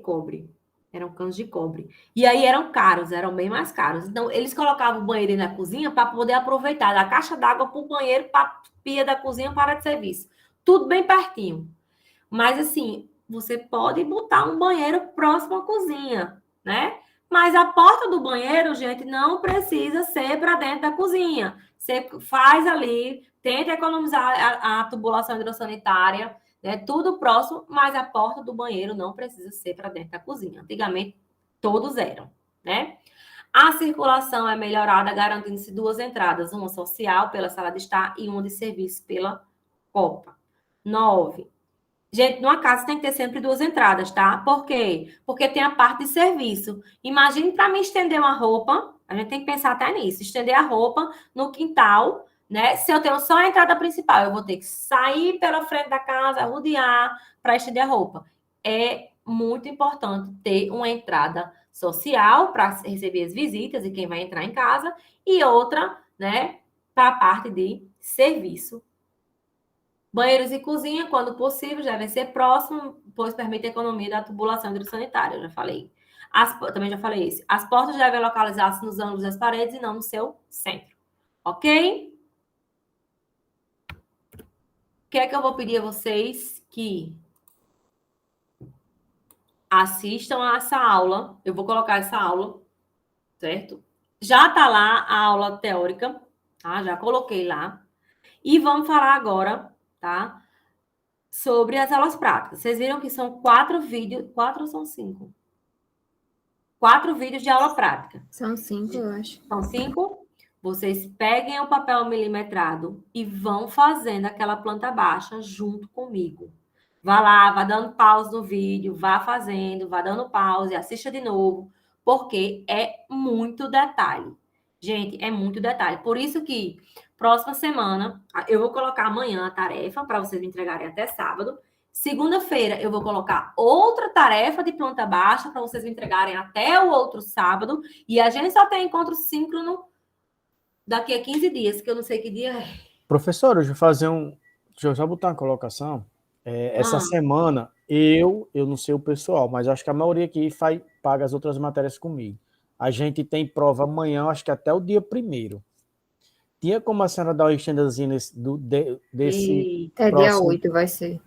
cobre. Eram canos de cobre. E aí eram caros, eram bem mais caros. Então, eles colocavam o banheiro na cozinha para poder aproveitar da caixa d'água para o banheiro, para a pia da cozinha, para de serviço. Tudo bem pertinho. Mas, assim, você pode botar um banheiro próximo à cozinha, né? Mas a porta do banheiro, gente, não precisa ser para dentro da cozinha. Você faz ali, tenta economizar a tubulação hidrossanitária, né? Tudo próximo, mas a porta do banheiro não precisa ser para dentro da cozinha. Antigamente, todos eram, né? A circulação é melhorada, garantindo-se duas entradas, uma social pela sala de estar e uma de serviço pela copa. 9. Gente, numa casa tem que ter sempre duas entradas, tá? Por quê? Porque tem a parte de serviço. Imagine para mim estender uma roupa, a gente tem que pensar até nisso, estender a roupa no quintal, né? Se eu tenho só a entrada principal, eu vou ter que sair pela frente da casa, rodear para estender a roupa. É muito importante ter uma entrada social para receber as visitas e quem vai entrar em casa e outra, né, para a parte de serviço. Banheiros e cozinha, quando possível, devem ser próximos, pois permite a economia da tubulação hidrossanitária, eu já falei. Também já falei isso. As portas devem localizar-se nos ângulos das paredes e não no seu centro. Ok? O que é que eu vou pedir a vocês que assistam a essa aula? Eu vou colocar essa aula, certo? Já está lá a aula teórica, tá? Já coloquei lá. E vamos falar agora, tá? Sobre as aulas práticas. Vocês viram que são 4 vídeos, 4 ou são 5? 4 vídeos de aula prática. São 5, eu acho. São 5? Vocês peguem o papel milimetrado e vão fazendo aquela planta baixa junto comigo. Vá lá, vá dando pause no vídeo, vá fazendo, vá dando pause, assista de novo, porque é muito detalhe. Gente, é muito detalhe. Por isso que próxima semana, eu vou colocar amanhã a tarefa para vocês me entregarem até sábado. Segunda-feira eu vou colocar outra tarefa de planta baixa para vocês me entregarem até o outro sábado. E a gente só tem encontro síncrono daqui a 15 dias, que eu não sei que dia é. Professor, deixa eu só botar uma colocação. Essa semana, eu não sei o pessoal, mas acho que a maioria aqui paga as outras matérias comigo. A gente tem prova amanhã, acho que até o dia 1º. Tinha como a senhora dar uma estendazinha desse É dia próximo? 8, vai ser.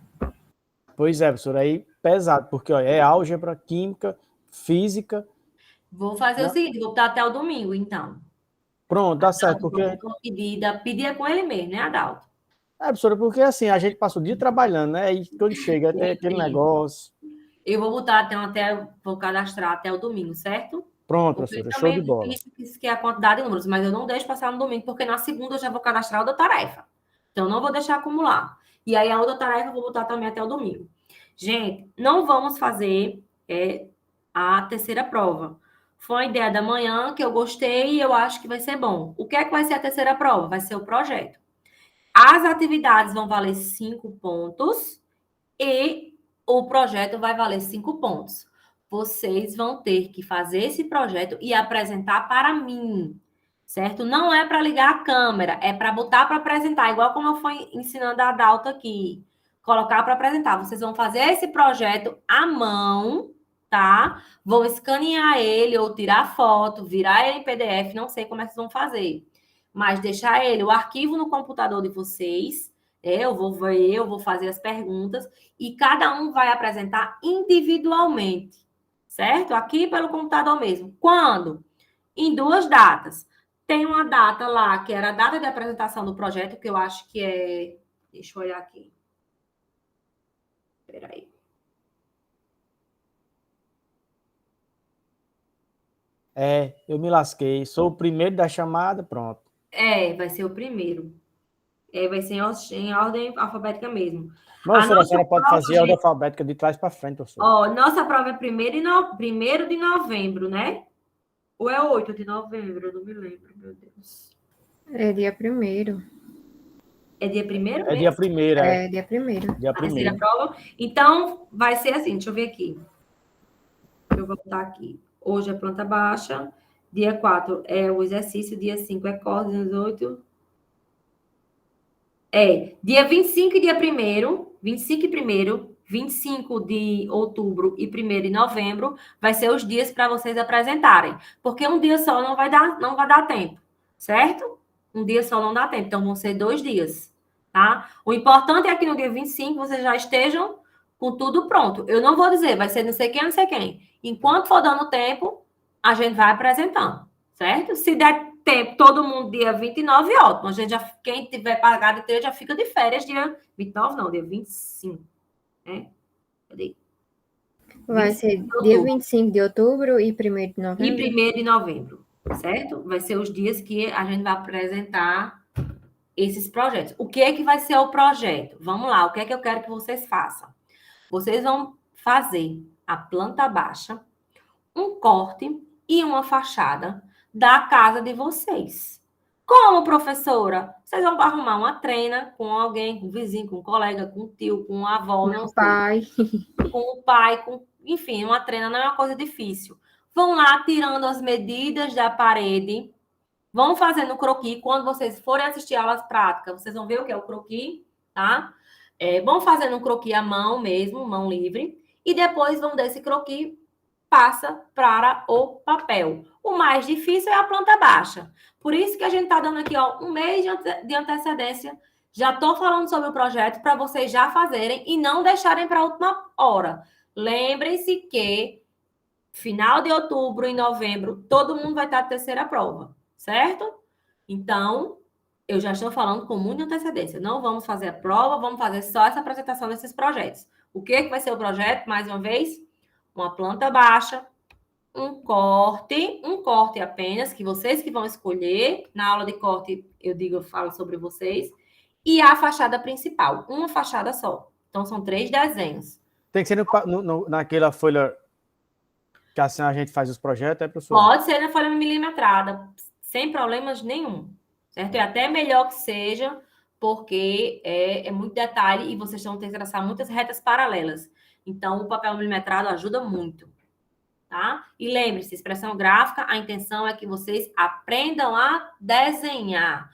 Pois é, professor, aí pesado, porque ó, é álgebra, química, física. Vou fazer o seguinte, vou botar até o domingo, então. Pronto, dá certo, porque... Pedir com ele mesmo, né, Adalto? Professora, porque assim, a gente passa o dia trabalhando, né? E quando chega, tem aquele negócio. Eu vou botar vou cadastrar até o domingo, certo? Pronto, Porque professora, show também de é bola. difícil que é a quantidade de números, mas eu não deixo passar no domingo, porque na segunda eu já vou cadastrar outra tarefa. Então, não vou deixar acumular. E aí, a outra tarefa eu vou botar também até o domingo. Gente, não vamos fazer a terceira prova. Foi uma ideia da manhã que eu gostei e eu acho que vai ser bom. O que é que vai ser a terceira prova? Vai ser o projeto. As atividades vão valer 5 pontos e o projeto vai valer 5 pontos. Vocês vão ter que fazer esse projeto e apresentar para mim, certo? Não é para ligar a câmera, é para botar para apresentar, igual como eu fui ensinando a Adalto aqui. Colocar para apresentar. Vocês vão fazer esse projeto à mão, tá? Vão escanear ele ou tirar foto, virar ele em PDF, não sei como é que vocês vão fazer. Mas deixar ele, o arquivo no computador de vocês, eu vou ver, eu vou fazer as perguntas e cada um vai apresentar individualmente, certo? Aqui pelo computador mesmo. Quando? Em 2 datas. Tem uma data lá, que era a data de apresentação do projeto, que eu acho que é... Deixa eu olhar aqui. Espera aí. Eu me lasquei. Sou o primeiro da chamada, pronto. Vai ser o primeiro. Vai ser em ordem alfabética mesmo. Mas, a senhora pode fazer a ordem alfabética de trás para frente, professor. Nossa prova é 1º de novembro, né? Ou é 8 de novembro? Eu não me lembro, meu Deus. É dia 1º. É dia 1º mesmo? É dia 1º, É dia 1º. Dia A terceira 1º. prova. Então, vai ser assim, deixa eu ver aqui. Eu vou botar aqui. Hoje é planta baixa. Dia 4 é o exercício. Dia 5 é corda. Dia 8... dia 25 e dia 1º. 25 e 1º. 25 de outubro e 1º de novembro vai ser os dias para vocês apresentarem. Porque um dia só não vai dar tempo. Certo? Um dia só não dá tempo. Então, vão ser 2 dias. Tá? O importante é que no dia 25 vocês já estejam com tudo pronto. Eu não vou dizer, vai ser não sei quem, não sei quem. Enquanto for dando tempo, a gente vai apresentando, certo? Se der tempo, todo mundo dia 29, ótimo. A gente quem tiver pagado de já fica de férias dia 29, não, dia 25. Né? Cadê? Vai ser dia 25 de outubro e 1º de novembro. E 1º de novembro, certo? Vai ser os dias que a gente vai apresentar esses projetos. O que é que vai ser o projeto? Vamos lá, o que é que eu quero que vocês façam? Vocês vão fazer a planta baixa, um corte e uma fachada da casa de vocês. Como, professora? Vocês vão arrumar uma treina com alguém, com um vizinho, com um colega, com um tio, com uma avó, com o pai. Com o pai, enfim, uma treina não é uma coisa difícil. Vão lá tirando as medidas da parede, vão fazendo croquis. Quando vocês forem assistir aulas práticas, vocês vão ver o que é o croquis, tá? Vão fazendo um croquis à mão mesmo, mão livre, e depois vão desse croquis, passa para o papel. O mais difícil é a planta baixa. Por isso que a gente está dando aqui um mês de antecedência. Já estou falando sobre o projeto para vocês já fazerem e não deixarem para a última hora. Lembrem-se que final de outubro e novembro, todo mundo vai estar de terceira prova, certo? Então, eu já estou falando com muita antecedência. Não vamos fazer a prova, vamos fazer só essa apresentação desses projetos. O que vai ser o projeto, mais uma vez? Uma planta baixa, um corte apenas, que vocês que vão escolher. Na aula de corte, eu falo sobre vocês. E a fachada principal, uma fachada só. Então, são 3 desenhos. Tem que ser naquela folha que assim a gente faz os projetos, professor? Pode ser na folha milimetrada, sem problemas nenhum. Certo? É até melhor que seja, porque é muito detalhe e vocês vão ter que traçar muitas retas paralelas. Então, o papel milimetrado ajuda muito, tá? E lembre-se, expressão gráfica, a intenção é que vocês aprendam a desenhar.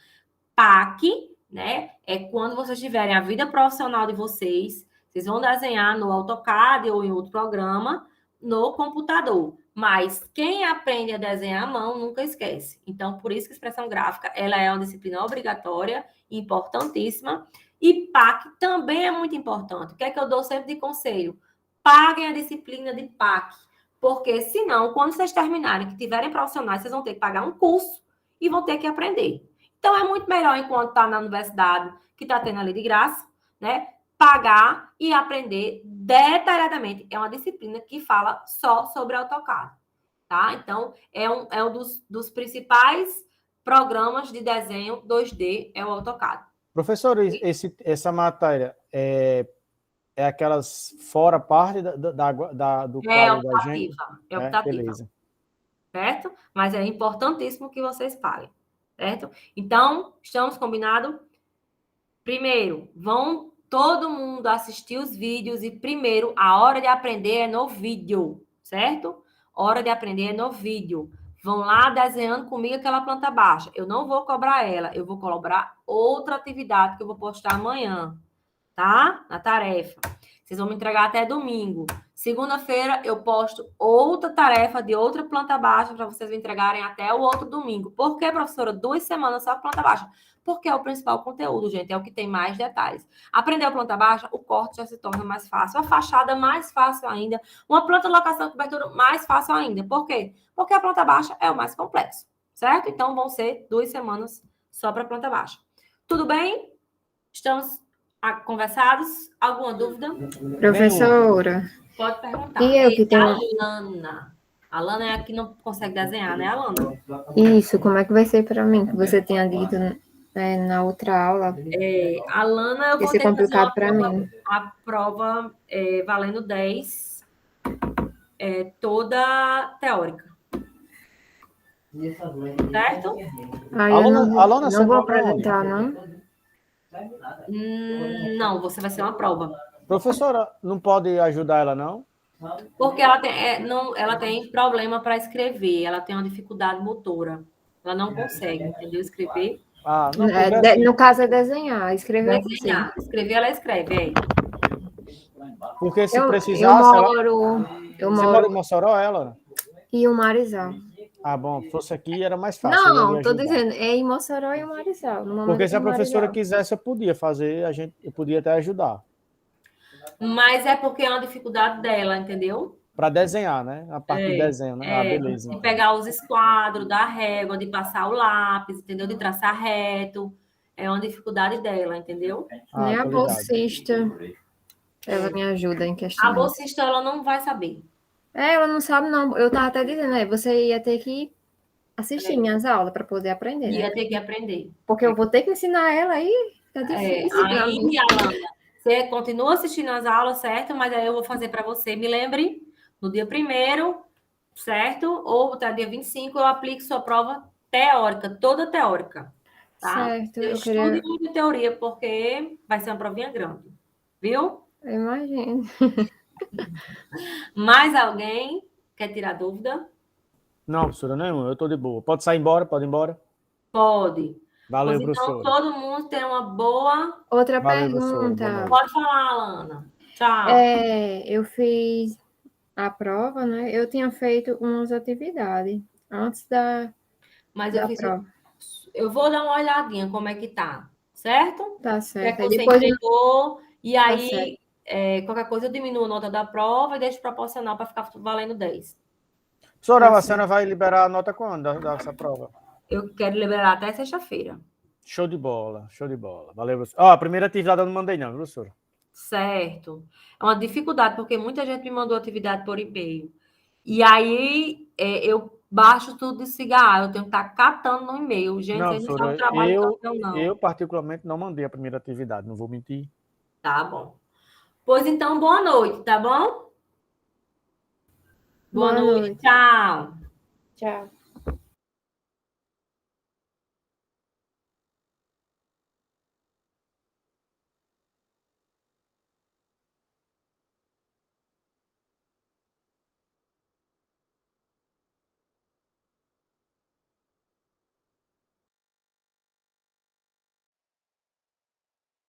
PAC, né? É quando vocês tiverem a vida profissional de vocês, vocês vão desenhar no AutoCAD ou em outro programa, no computador. Mas quem aprende a desenhar à mão nunca esquece. Então, por isso que a expressão gráfica, ela é uma disciplina obrigatória, importantíssima. E PAC também é muito importante. O que é que eu dou sempre de conselho? Paguem a disciplina de PAC. Porque, senão, quando vocês terminarem, que tiverem profissionais, vocês vão ter que pagar um curso e vão ter que aprender. Então, é muito melhor, enquanto está na universidade, que está tendo ali de graça, né? Pagar e aprender detalhadamente. É uma disciplina que fala só sobre AutoCAD, tá? Então, é um dos principais programas de desenho 2D, é o AutoCAD. Professor, essa matéria é aquelas fora parte do quadro da gente? É optativa. Beleza. Certo? Mas é importantíssimo que vocês paguem, certo? Então, estamos combinados? Primeiro, vão todo mundo assistir os vídeos e primeiro, a hora de aprender é no vídeo, certo? Hora de aprender é no vídeo. Vão lá desenhando comigo aquela planta baixa. Eu não vou cobrar ela, eu vou cobrar outra atividade que eu vou postar amanhã, tá? Na tarefa. Vocês vão me entregar até domingo. Segunda-feira eu posto outra tarefa de outra planta baixa para vocês me entregarem até o outro domingo. Por que, professora? 2 semanas só planta baixa. Porque é o principal conteúdo, gente. É o que tem mais detalhes. Aprender a planta baixa, o corte já se torna mais fácil. A fachada, mais fácil ainda. Uma planta de locação e cobertura, mais fácil ainda. Por quê? Porque a planta baixa é o mais complexo. Certo? Então, vão ser 2 semanas só para planta baixa. Tudo bem? Estamos conversados? Alguma dúvida? Professora. Pode perguntar. E eu que tenho... Alana. Alana é a que não consegue desenhar, né, Alana? Isso, como é que vai ser para mim? Que você tinha dito na outra aula. Alana, eu vou Vai ser ter que fazer complicado para mim. a prova valendo 10, toda teórica. Certo? Aí eu Alana, não vou apresentar, não? Não, você vai ser uma prova. Professora, não pode ajudar ela, não? Porque ela tem problema para escrever, ela tem uma dificuldade motora. Ela não consegue, entendeu? Escrever. Não, no caso é desenhar, escrever. Desenhar. Escrever, ela escreve, aí. Porque se precisasse... Eu Você mora em Mossoró, ela? E o Marizal. Ah, bom, se fosse aqui era mais fácil. Não, tô dizendo, é em Mossoró e o Marizal. Porque se a professora quisesse, eu podia fazer, eu podia até ajudar. Mas é porque é uma dificuldade dela, entendeu? Para desenhar, né? A parte do desenho, né? Beleza. De pegar os esquadros, da régua, de passar o lápis, entendeu? De traçar reto. É uma dificuldade dela, entendeu? Nem a bolsista, ela me ajuda em questão. A bolsista, ela não vai saber. Ela não sabe, não. Eu tava até dizendo, você ia ter que assistir minhas aulas para poder aprender. Ia ter que aprender. Porque eu vou ter que ensinar ela aí, tá difícil. Aí, Alana, você continua assistindo as aulas, certo? Mas aí eu vou fazer para você. Me lembre, no dia 1º, certo? Ou até dia 25, eu aplico sua prova teórica, toda teórica. Tá? Certo. Estude muita teoria, porque vai ser uma provinha grande. Viu? Eu imagino. Mais alguém quer tirar dúvida? Não, professora, nenhuma. Eu estou de boa. Pode sair embora? Pode ir embora? Pode. Valeu, então, professora. todo mundo tem uma boa... Outra Valeu, pergunta. Pode falar, Alana. Tchau. Eu fiz a prova, né? Eu tinha feito umas atividades antes da prova. Eu vou dar uma olhadinha como é que tá, certo? Tá certo. Você Depois entregou, e Tá aí, qualquer coisa eu diminuo a nota da prova e deixo proporcional para ficar valendo 10. Professora, a senhora vai liberar a nota quando dessa prova? Eu quero liberar até sexta-feira. Show de bola, show de bola. Valeu, professora. A primeira atividade eu não mandei não, professora? Certo. É uma dificuldade, porque muita gente me mandou atividade por e-mail. E aí, eu baixo tudo de cigarro, eu tenho que estar catando no e-mail. Gente, não, vocês não sabem o trabalho que eu não. Eu, particularmente, não mandei a primeira atividade, não vou mentir. Tá bom. Pois então, boa noite, tá bom? Boa noite. Tchau. Tchau.